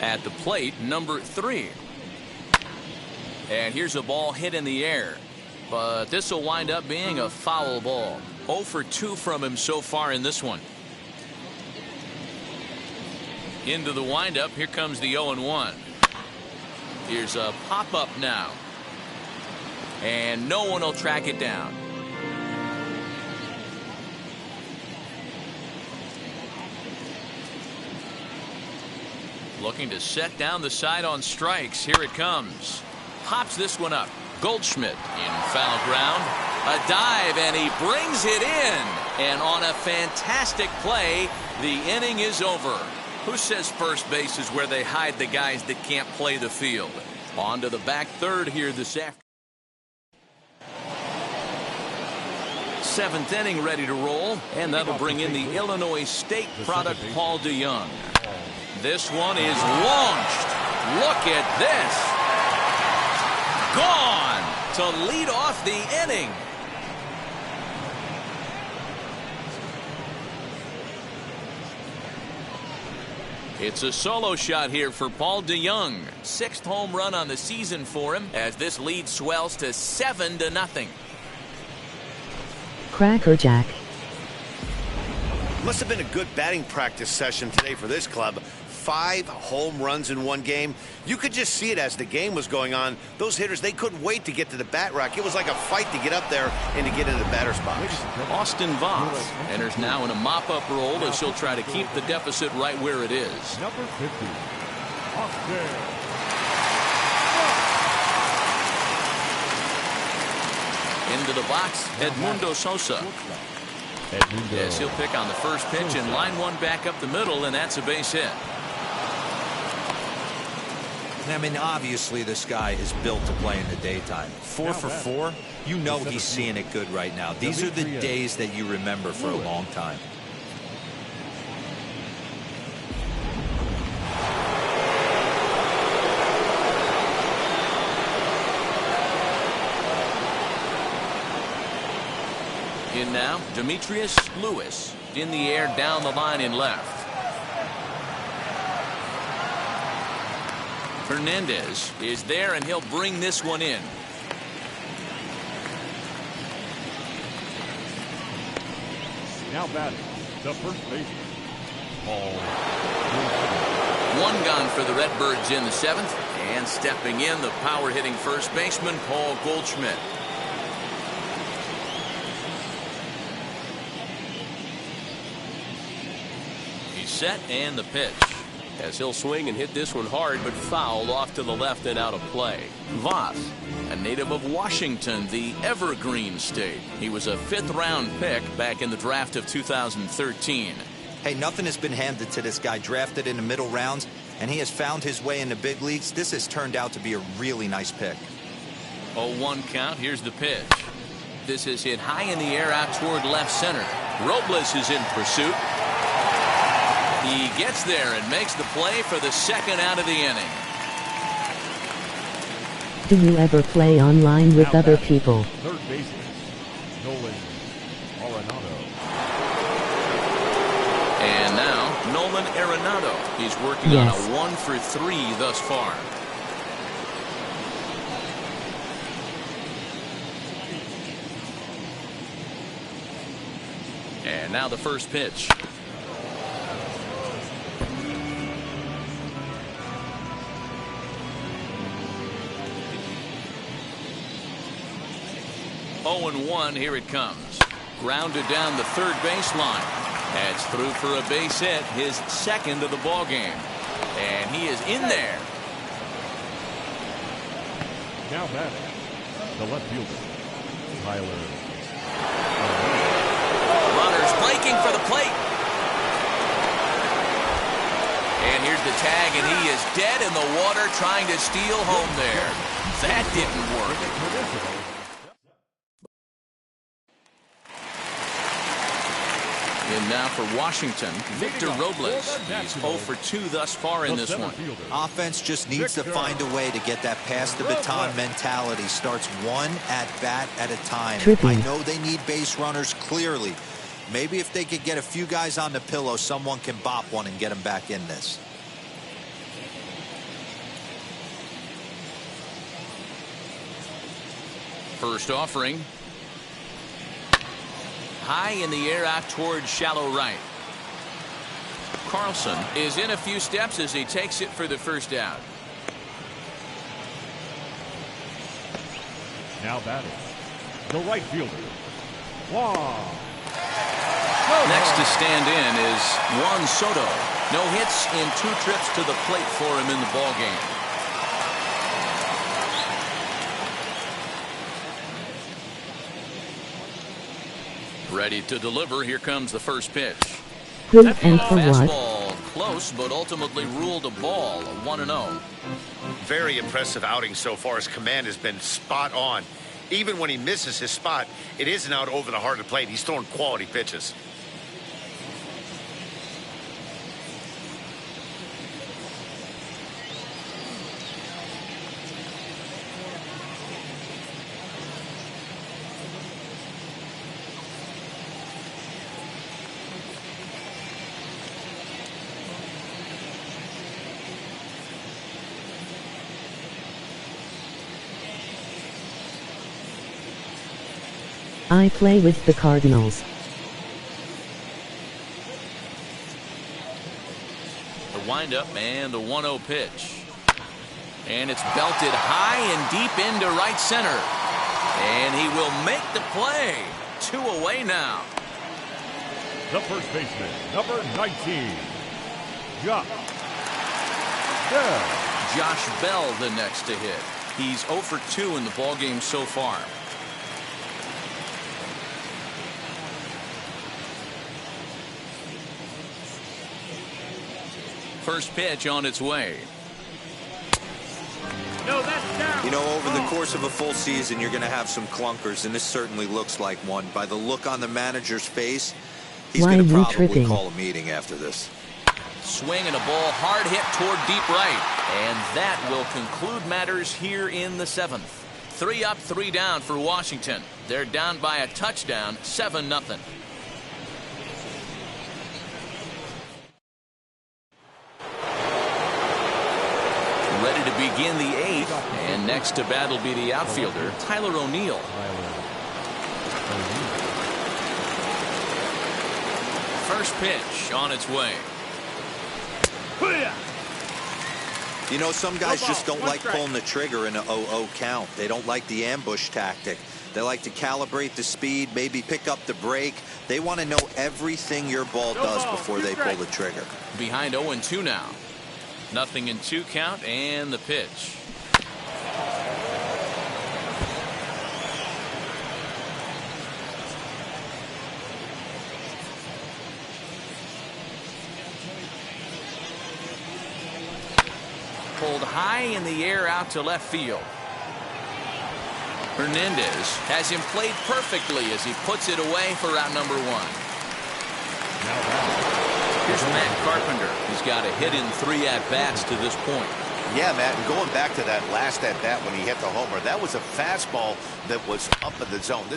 At the plate, number 3. And here's a ball hit in the air. but this will wind up being a foul ball. 0 for 2 from him so far in this one. Into the windup. Here comes the 0-1. Here's a pop-up now. And no one will track it down. Looking to set down the side on strikes. Here it comes. Pops this one up. Goldschmidt in foul ground. A dive, and he brings it in. And on a fantastic play, the inning is over. Who says first base is where they hide the guys that can't play the field? On to the back third here this afternoon. 7th inning ready to roll, and that'll bring in the Illinois State product Paul DeYoung. This one is launched. Look at this. Gone to lead off the inning. It's a solo shot here for Paul DeYoung. 6th home run on the season for him as this lead swells to 7-0. Cracker Jack. Must have been a good batting practice session today for this club. 5 home runs in one game. You could just see it as the game was going on. Those hitters, they couldn't wait to get to the bat rack. It was like a fight to get up there and to get into the batter's box. Austin Voth enters now in a mop-up role as he'll try to keep the deficit right where it is. Number 50, Austin. Into the box, Edmundo Sosa. Yes, he'll pick on the first pitch and line one back up the middle, and that's a base hit. I mean, obviously this guy is built to play in the daytime. 4 for 4. You know he's seeing it good right now. These are the days that you remember for a long time. In now, Demetrius Lewis in the air down the line in left. Hernandez is there, and he'll bring this one in. Now batting, the first baseman, Paul. One gone for the Redbirds in the 7th, and stepping in, the power-hitting first baseman, Paul Goldschmidt. He's set, and the pitch. As he'll swing and hit this one hard, but fouled off to the left and out of play. Voth, a native of Washington, the Evergreen State. He was a 5th-round pick back in the draft of 2013. Hey, nothing has been handed to this guy. Drafted in the middle rounds, and he has found his way in the big leagues. This has turned out to be a really nice pick. 0-1 count. Here's the pitch. This is hit high in the air out toward left center. Robles is in pursuit. He gets there and makes the play for the 2nd out of the inning. Do you ever play online with other people? Third baseman, Nolan Arenado. And now, Nolan Arenado. He's working on a 1 for 3 thus far. And now the first pitch. Oh, 1, here it comes. Grounded down the third baseline. That's through for a base hit, his 2nd of the ball game. And he is in there. Now batting, the left fielder, Tyler. Runners breaking for the plate. And here's the tag, and he is dead in the water trying to steal home there. That didn't work. And now for Washington, Victor Robles. He's 0 for 2 thus far in this one. Offense just needs to find a way to get that pass the baton mentality. Starts one at bat at a time. I know they need base runners clearly. Maybe if they could get a few guys on the pillow, someone can bop one and get them back in this. First offering. High in the air out towards shallow right. Carlson is in a few steps as he takes it for the first out. Now batting, the right fielder, Juan. Next to stand in is Juan Soto. No hits in 2 trips to the plate for him in the ballgame. Ready to deliver. Here comes the first pitch. Who and for what? Fastball close, but ultimately ruled a ball. 1-0. Very impressive outing so far. His command has been spot on. Even when he misses his spot, it isn't out over the heart of the plate. He's throwing quality pitches. I play with the Cardinals. The windup and the 1-0 pitch. And it's belted high and deep into right center. And he will make the play. 2 away now. The first baseman, number 19, Josh Bell. Josh Bell the next to hit. He's 0 for 2 in the ballgame so far. First pitch on its way. No, that's down. You know, over the course of a full season, you're going to have some clunkers, and this certainly looks like one. By the look on the manager's face, he's Why going to you probably tripping? call a meeting after this. Swing and a ball hard hit toward deep right. And that will conclude matters here in the 7th. 3 up, 3 down for Washington. They're down by a touchdown, 7-0. Ready to begin the 8th, and next to bat will be the outfielder, Tyler O'Neill. First pitch on its way. You know, some guys just don't One like strike. pulling the trigger in an 0-0 count. They don't like the ambush tactic. They like to calibrate the speed, maybe pick up the brake. They want to know everything your ball does before they pull the trigger. Behind 0-2 now. Nothing in 2 count, and the pitch. Pulled high in the air out to left field. Hernandez has him played perfectly as he puts it away for out number 1. Now batting, Here's Matt Carpenter. He's got a hit in 3 at-bats to this point. Yeah, Matt, and going back to that last at-bat when he hit the homer, that was a fastball that was up in the zone. And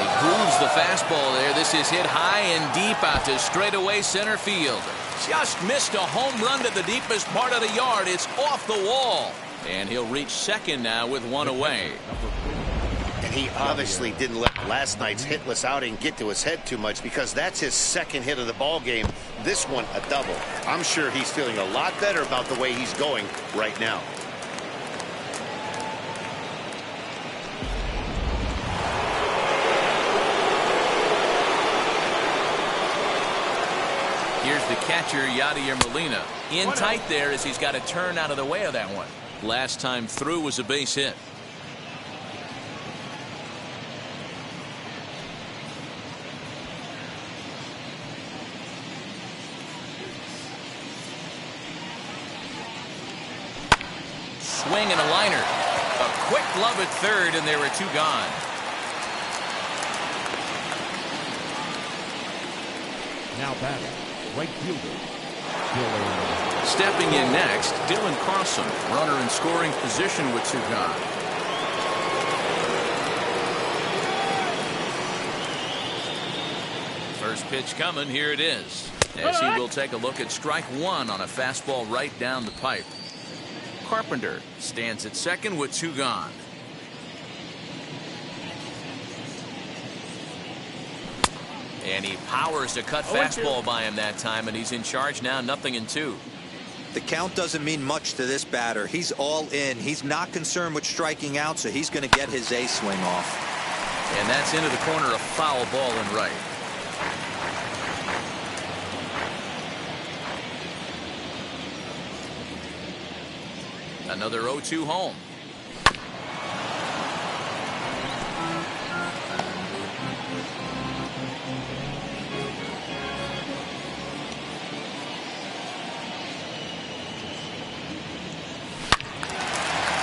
he grooves the fastball there. This is hit high and deep out to straightaway center field. Just missed a home run to the deepest part of the yard. It's off the wall. And he'll reach second now with 1 away. And he obviously didn't let last night's hitless outing get to his head too much, because that's his 2nd hit of the ball game. This one a double. I'm sure he's feeling a lot better about the way he's going right now. Here's the catcher, Yadier Molina. In tight there as he's got to turn out of the way of that one. Last time through was a base hit. Swing and a liner. A quick glove at third, and there were 2 gone. now batting, right fielder, Dylan. Stepping in next, Dylan Carlson, runner in scoring position with 2 gone. First pitch coming, here it is. As he will take a look at strike 1 on a fastball right down the pipe. Carpenter stands at second with 2 gone. And he powers to cut fastball by him that time, and he's in charge now, 0-2. The count doesn't mean much to this batter. He's all in. He's not concerned with striking out, so he's going to get his A swing off. And that's into the corner, a foul ball and right. Another 0-2 home.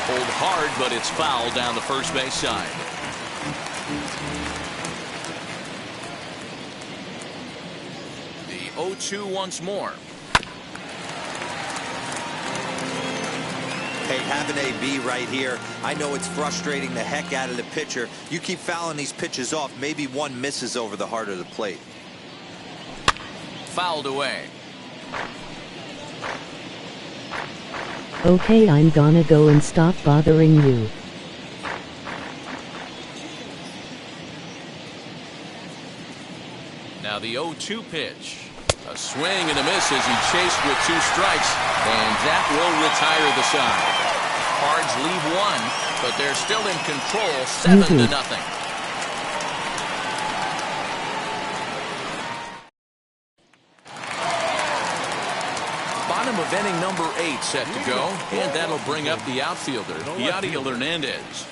Pulled hard, but it's foul down the first base side. The 0-2 once more. Hey, have an AB right here. I know it's frustrating the heck out of the pitcher. You keep fouling these pitches off, maybe one misses over the heart of the plate. Fouled away. Okay, I'm gonna go and stop bothering you. Now the 0-2 pitch. A swing and a miss as he chased with 2 strikes, and that will retire the side. Cards leave 1, but they're still in control, 7-0. Bottom of inning number 8 set to go, and that'll bring up the outfielder, Yadiel Hernandez.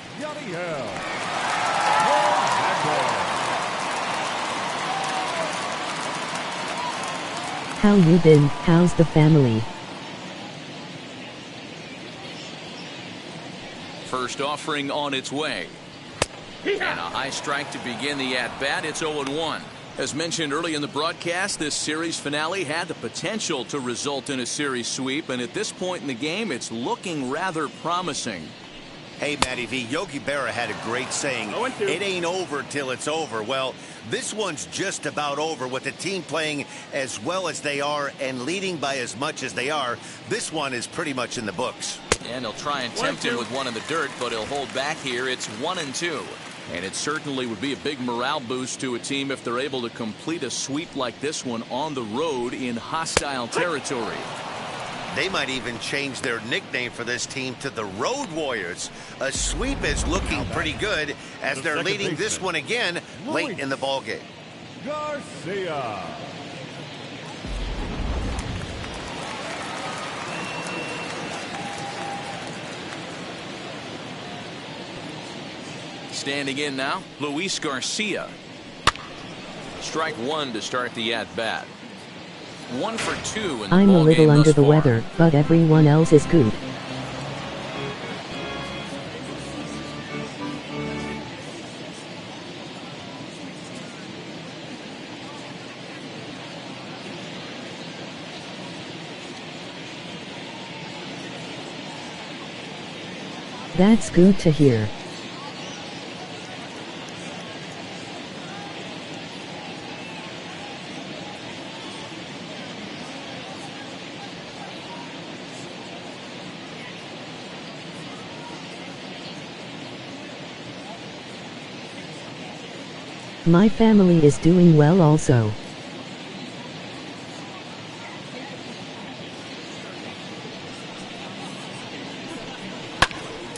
How you been? How's the family? First offering on its way. And a high strike to begin the at-bat. It's 0-1. As mentioned early in the broadcast, this series finale had the potential to result in a series sweep, and at this point in the game, it's looking rather promising. Hey, Matty V, Yogi Berra had a great saying, it ain't over till it's over. Well, this one's just about over with the team playing as well as they are and leading by as much as they are. This one is pretty much in the books. And he'll try and tempt him with one in the dirt, but he'll hold back here. It's 1-2. And it certainly would be a big morale boost to a team if they're able to complete a sweep like this one on the road in hostile territory. They might even change their nickname for this team to the Road Warriors. A sweep is looking pretty good as they're leading this one again late in the ballgame. Garcia. Standing in now, Luis Garcia. Strike 1 to start the at-bat. 1 for 2 in the I'm a little under the far. weather, but everyone else is good. That's good to hear. My family is doing well also.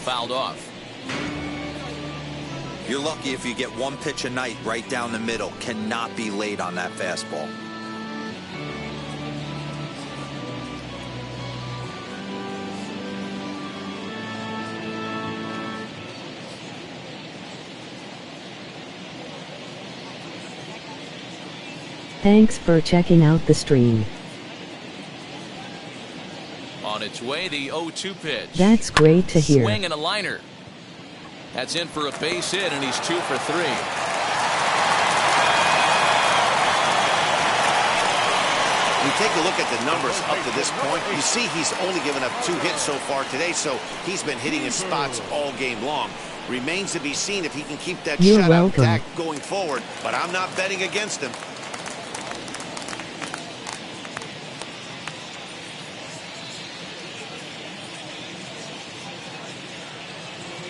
Fouled off. You're lucky if you get one pitch a night right down the middle. Cannot be late on that fastball. Thanks for checking out the stream. On its way, the 0-2 pitch. That's great to hear. Swing and a liner. That's in for a base hit, and he's 2 for 3. We take a look at the numbers up to this point. You see he's only given up 2 hits so far today, so he's been hitting his spots all game long. Remains to be seen if he can keep that shutout attack going forward, but I'm not betting against him.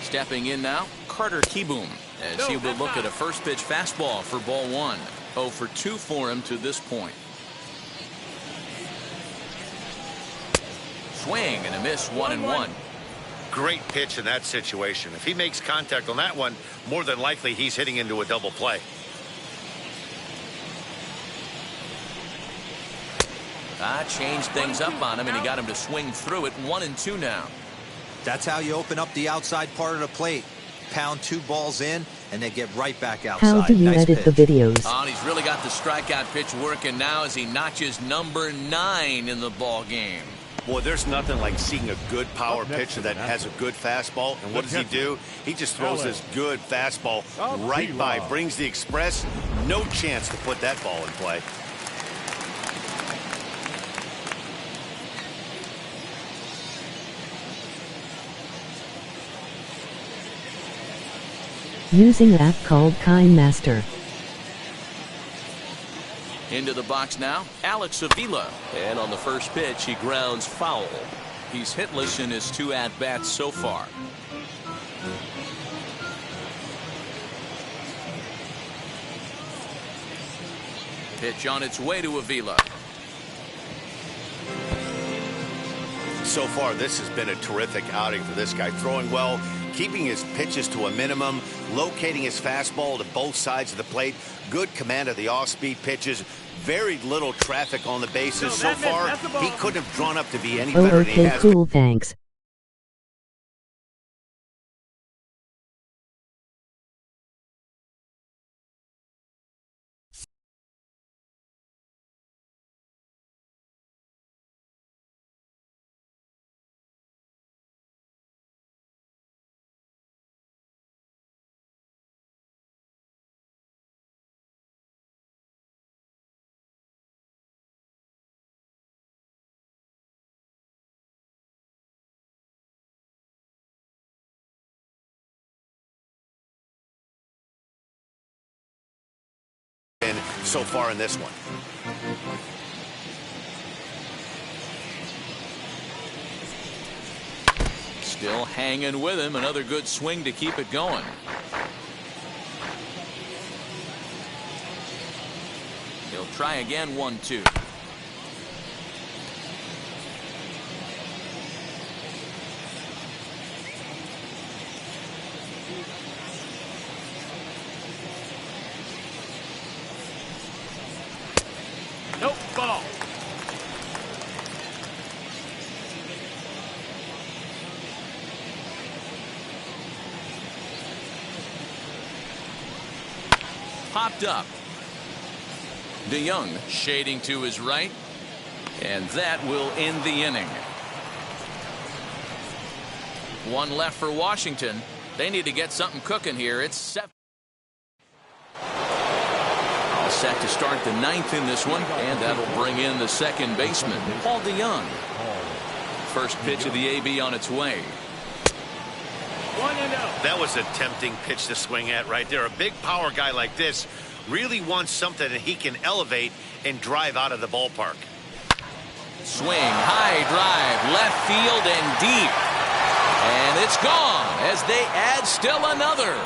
Stepping in now, Carter Kieboom, as he will look at a first pitch fastball for ball 1. 0 for 2 for him to this point. Swing and a miss, 1-1. Great pitch in that situation. If he makes contact on that one, more than likely he's hitting into a double play. Changed things up on him, and he got him to swing through it. 1-2 now. That's how you open up the outside part of the plate. Pound 2 balls in, and then get right back outside. How do you nice edit pitch. the videos? Oh, and he's really got the strikeout pitch working now as he notches number 9 in the ball game. Boy, there's nothing like seeing a good power pitcher that has a good fastball. And what does he do? He just throws this good fastball right by, brings the express. No chance to put that ball in play. Using app called KindMaster. Into the box now, Alex Avila. And on the first pitch, he grounds foul. He's hitless in his 2 at-bats so far. Pitch on its way to Avila. So far, this has been a terrific outing for this guy. Throwing well, keeping his pitches to a minimum, locating his fastball to both sides of the plate, good command of the off-speed pitches, very little traffic on the bases. So far, he couldn't have drawn up to be any better than he Okay, has. cool, thanks. So far in this one. Still hanging with him. Another good swing to keep it going. He'll try again, 1-2. Nope, ball. Popped up. DeYoung shading to his right. And that will end the inning. 1 left for Washington. They need to get something cooking here. It's 7. All set to start the 9th in this one, and that'll bring in the second baseman, Paul DeYoung. First pitch of the AB on its way. 1-0. That was a tempting pitch to swing at right there. A big power guy like this really wants something that he can elevate and drive out of the ballpark. Swing, high drive, left field and deep. And it's gone as they add still another.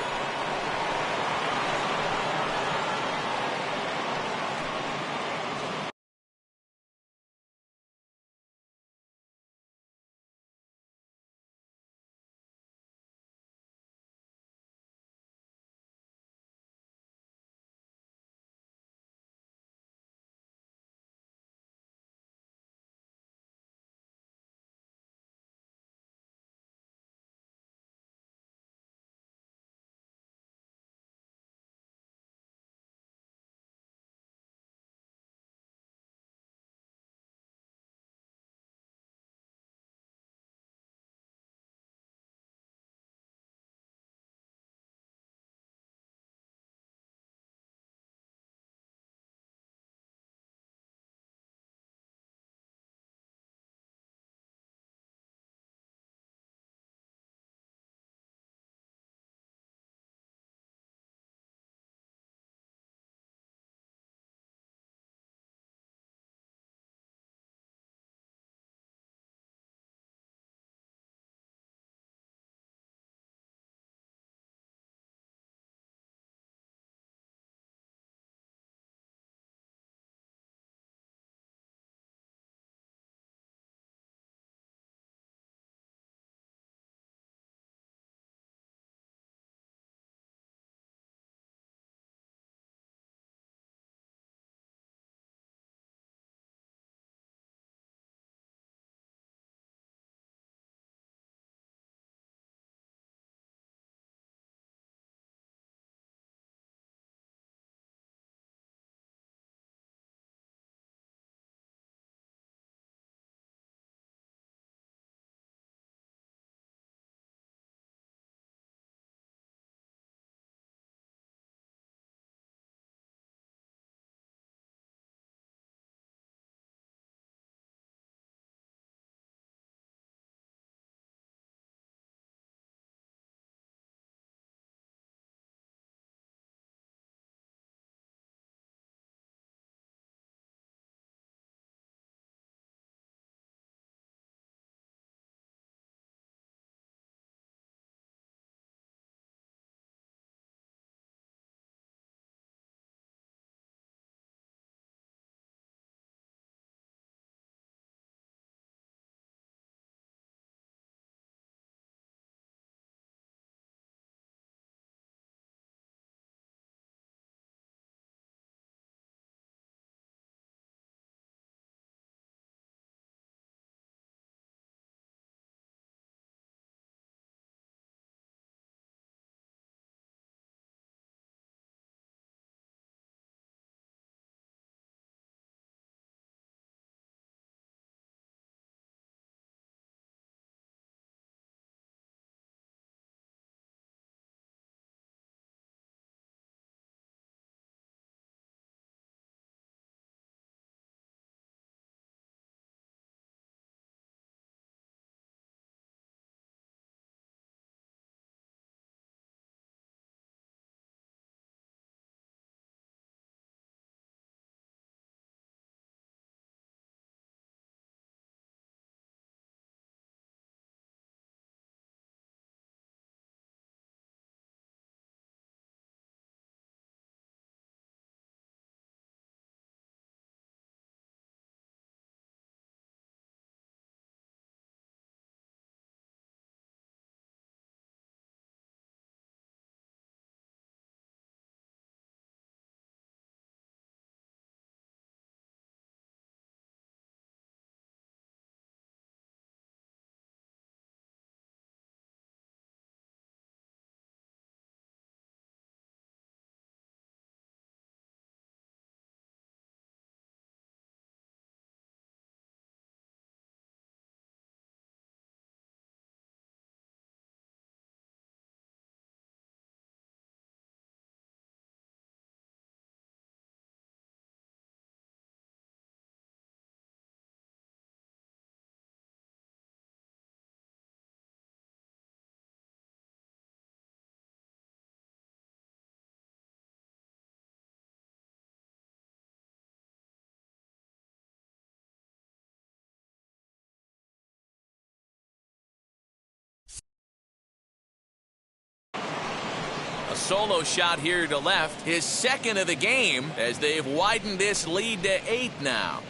A solo shot here to left, his second of the game, as they've widened this lead to 8 now.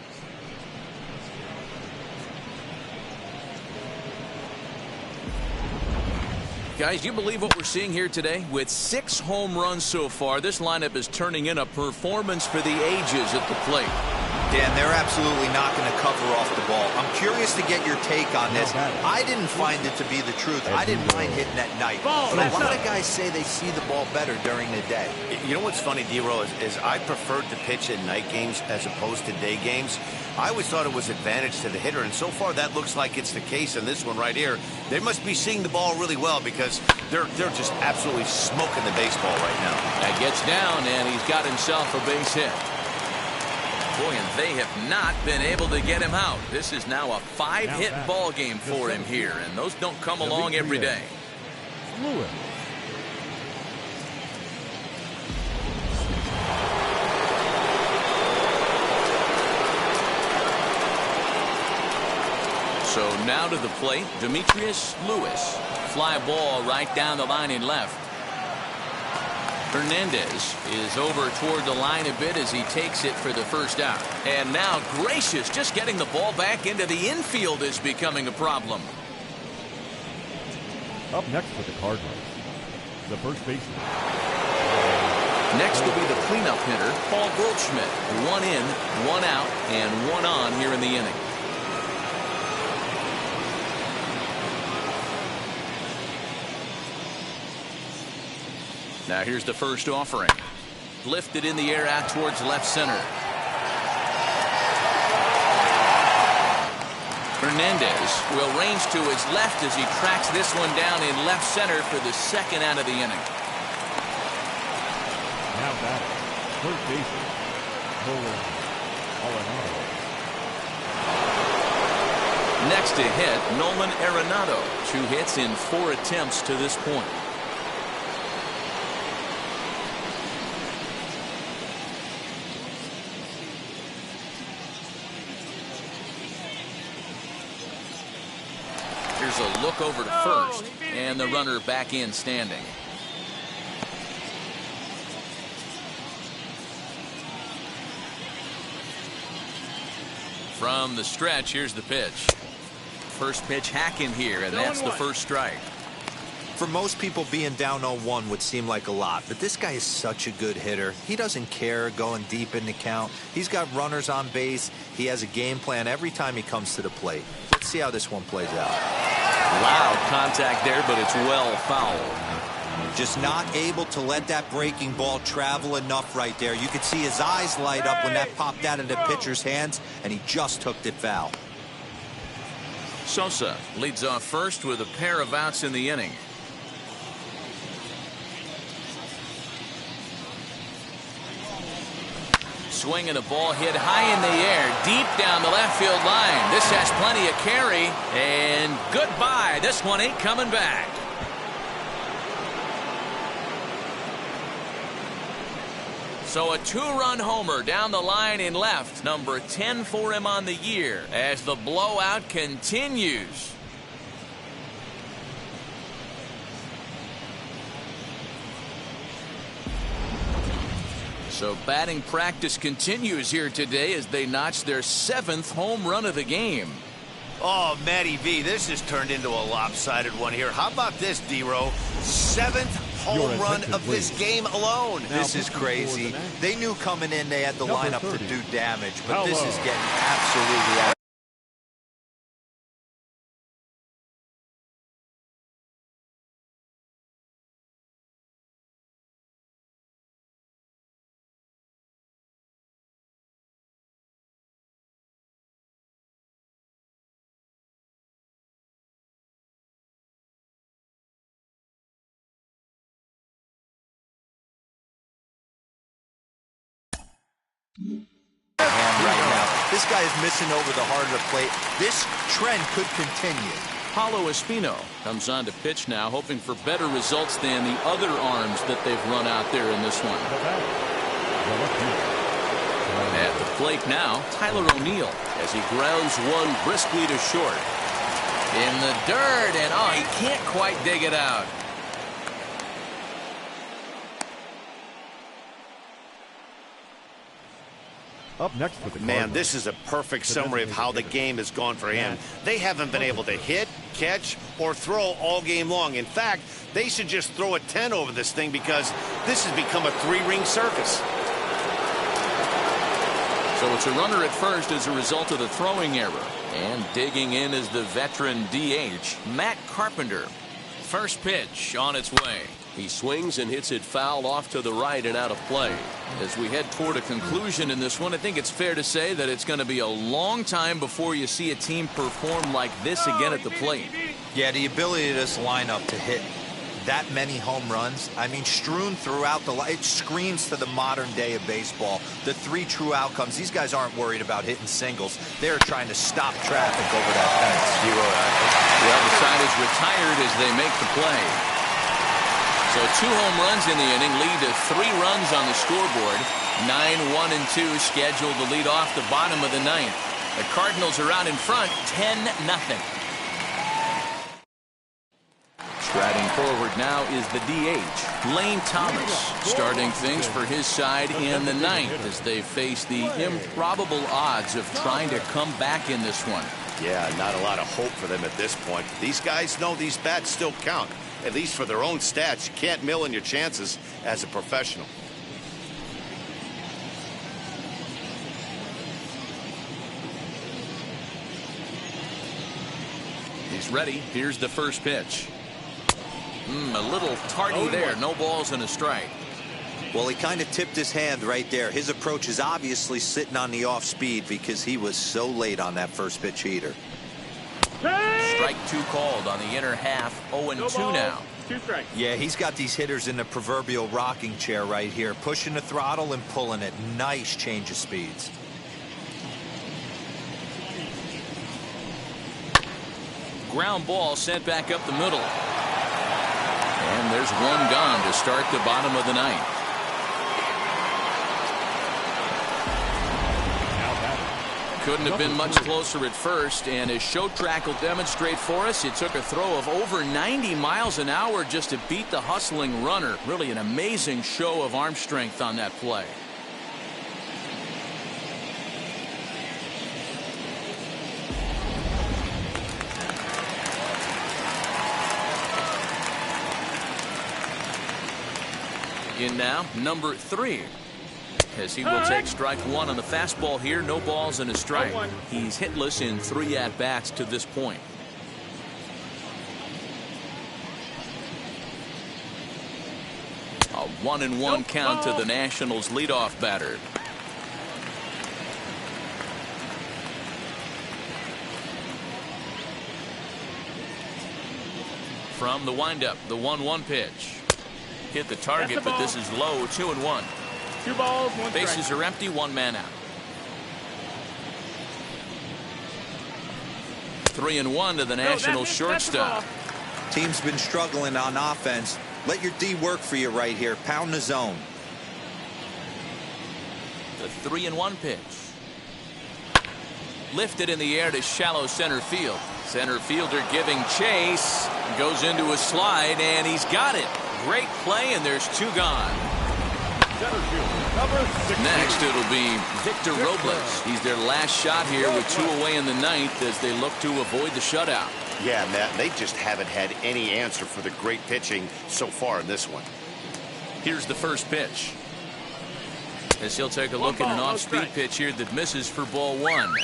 Guys, you believe what we're seeing here today? With 6 home runs so far, this lineup is turning in a performance for the ages at the plate. Dan, they're absolutely not going to cover off the ball. I'm curious to get your take on this. I didn't find it to be the truth. I didn't mind hitting at night. But a lot of guys say they see the ball better during the day. You know what's funny, D-Row, is I preferred to pitch in night games as opposed to day games. I always thought it was advantage to the hitter, and so far that looks like it's the case in this one right here. They must be seeing the ball really well because they're just absolutely smoking the baseball right now. That gets down, and he's got himself a base hit. Boy, and they have not been able to get him out. This is now a 5-hit ball game for him here, and those don't come along every day. Lewis. So now to the plate, Demetrius Lewis. Fly ball right down the line in left. Hernandez is over toward the line a bit as he takes it for the first out. And now Gracious just getting the ball back into the infield is becoming a problem. Up next for the Cardinals, the first baseman. Next will be the cleanup hitter, Paul Goldschmidt. 1 in, 1 out, and 1 on here in the inning. Now here's the first offering. Lifted in the air out towards left center. Hernandez will range to his left as he tracks this one down in left center for the second out of the inning. Now batting, third baseman, Arenado. Next to hit, Nolan Arenado. 2 hits in 4 attempts to this point. Here's a look over to first, and the runner back in standing. From the stretch, here's the pitch. First pitch hacking here, and that's the first strike. For most people, being down 0-1 would seem like a lot, but this guy is such a good hitter. He doesn't care going deep in the count. He's got runners on base. He has a game plan every time he comes to the plate. Let's see how this one plays out. Loud contact there, but it's well fouled. Just not able to let that breaking ball travel enough right there. You could see his eyes light up when that popped out of the pitcher's hands, and he just hooked it foul. Sosa leads off first with a pair of outs in the inning. Swinging a ball hit high in the air, deep down the left field line. This has plenty of carry, and goodbye. This one ain't coming back. So a 2-run homer down the line in left, number 10 for him on the year, as the blowout continues. So batting practice continues here today as they notch their 7th home run of the game. Oh, Matty V, this has turned into a lopsided one here. How about this, D-Row? 7th home run of this game alone. This is crazy. They knew coming in they had the lineup to do damage, but this is getting absolutely out. Right now. This guy is missing over the heart of the plate. This trend could continue. Paulo Espino comes on to pitch now, hoping for better results than the other arms that they've run out there in this one. At the plate now, Tyler O'Neill as he grounds one briskly to short. In the dirt, and oh, he can't quite dig it out. Up next for the Man, Cardinals, this is a perfect summary of how the game has gone for him. They haven't been able to hit, catch, or throw all game long. In fact, they should just throw a 10 over this thing because this has become a three-ring circus. So it's a runner at first as a result of the throwing error. And digging in is the veteran DH, Matt Carpenter. First pitch on its way. He swings and hits it foul off to the right and out of play. As we head toward a conclusion in this one, I think it's fair to say that it's going to be a long time before you see a team perform like this again at the plate. Yeah, the ability of this lineup to hit that many home runs, I mean, strewn throughout it screams to the modern day of baseball. The three true outcomes. These guys aren't worried about hitting singles. They're trying to stop traffic over that fence. The other side is retired as they make the play. So 2 home runs in the inning lead to 3 runs on the scoreboard. 9, 1, and 2 scheduled to lead off the bottom of the 9th. The Cardinals are out in front 10-0. Striding forward now is the DH, Lane Thomas, starting things for his side in the 9th as they face the improbable odds of trying to come back in this one. Yeah, not a lot of hope for them at this point. These guys know these bats still count, at least for their own stats. You can't mill in your chances as a professional. He's ready. Here's the first pitch. A little tardy there. No balls and a strike. Well, he kind of tipped his hand right there. His approach is obviously sitting on the off speed because he was so late on that first pitch heater. Strike 2 called on the inner half. 0-2 now. 2 strikes. Yeah, he's got these hitters in the proverbial rocking chair right here, pushing the throttle and pulling it. Nice change of speeds. Ground ball sent back up the middle. And there's one gone to start the bottom of the 9th. Couldn't have been much closer at first, and as show track will demonstrate for us, it took a throw of over 90 miles an hour just to beat the hustling runner. Really an amazing show of arm strength on that play. In now, number 3. As he will take strike 1 on the fastball here. No balls and a strike. He's hitless in 3 at-bats to this point. A 1-1 count to the Nationals leadoff batter. From the windup, the 1-1 pitch. Hit the target, but this is low. 2-1. 2 balls, 1 strike. Bases are empty, 1 man out. 3-1 to the National shortstop. Team's been struggling on offense. Let your D work for you right here. Pound the zone. The 3-1 pitch. Lifted in the air to shallow center field. Center fielder giving chase. Goes into a slide, and he's got it. Great play, and there's 2 gone. Next, it'll be Victor Robles. He's their last shot here with 2 away in the 9th as they look to avoid the shutout. Yeah, Matt, they just haven't had any answer for the great pitching so far in this one. Here's the first pitch. As he'll take a look at an off-speed pitch here that misses for ball 1.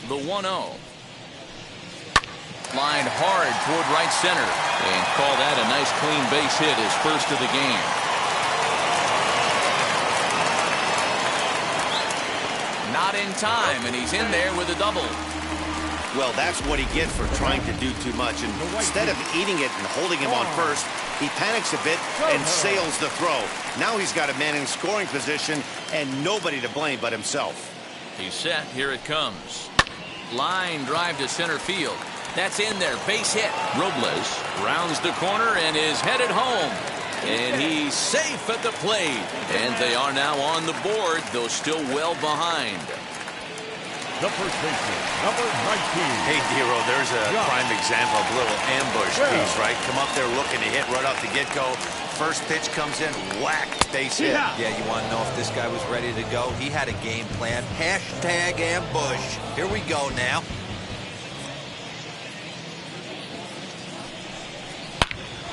The 1-0. Lined hard toward right center and call that a nice clean base hit, his first of the game. Not in time, and he's in there with a double. Well, that's what he gets for trying to do too much. And instead of eating it and holding him on first, he panics a bit and sails the throw. Now he's got a man in scoring position and nobody to blame but himself. He's set. Here it comes. Line drive to center field. That's in there. Base hit. Robles rounds the corner and is headed home. And he's safe at the plate. And they are now on the board, though still well behind. the first baseman, number 19. Hey, Dero, there's a prime example of a little ambush piece, right? Come up there looking to hit right off the get-go. First pitch comes in, whack, base hit. Yeah, you want to know if this guy was ready to go? He had a game plan. Hashtag ambush. Here we go now.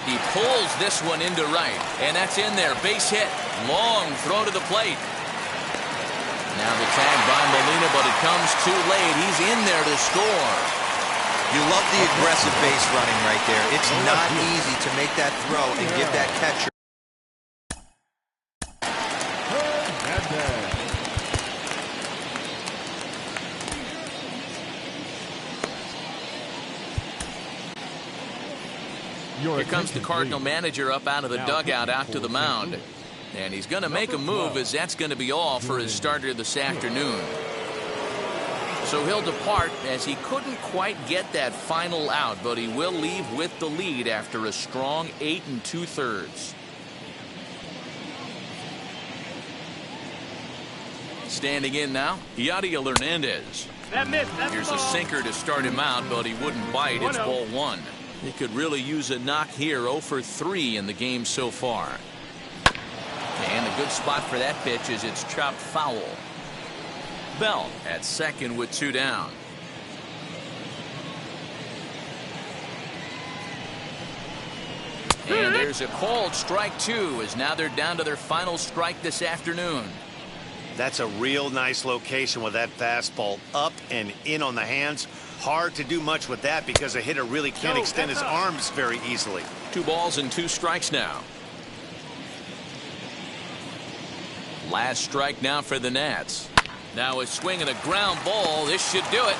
He pulls this one into right, and that's in there. Base hit. Long throw to the plate. Now the tag by Molina, but it comes too late. He's in there to score. You love the aggressive base running right there. It's not easy to make that throw and give that catcher. Here comes the Cardinal manager up out of the dugout out to the mound. And he's going to make a move, as that's going to be all for his starter this afternoon. So he'll depart, as he couldn't quite get that final out, but he will leave with the lead after a strong 8 2/3. Standing in now, Yadier Hernandez. Here's a sinker to start him out, but he wouldn't bite. It's ball 1. He could really use a knock here. 0 for 3 in the game so far. And a good spot for that pitch is it's chopped foul. Bell at second with 2 down. And there's a called strike 2, as now they're down to their final strike this afternoon. That's a real nice location with that fastball up and in on the hands. Hard to do much with that because a hitter really can't extend his arms very easily. 2 balls and 2 strikes now. Last strike now for the Nats. Now a swing and a ground ball. This should do it.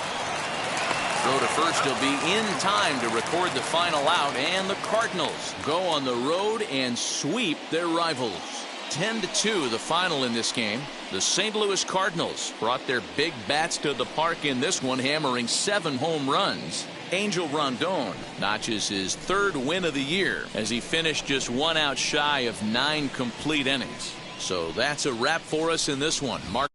Throw to first will be in time to record the final out, and the Cardinals go on the road and sweep their rivals. 10-2 the final in this game. The St. Louis Cardinals brought their big bats to the park in this one, hammering 7 home runs. Angel Rondon notches his 3rd win of the year as he finished just 1 out shy of 9 complete innings. So that's a wrap for us in this one. Mark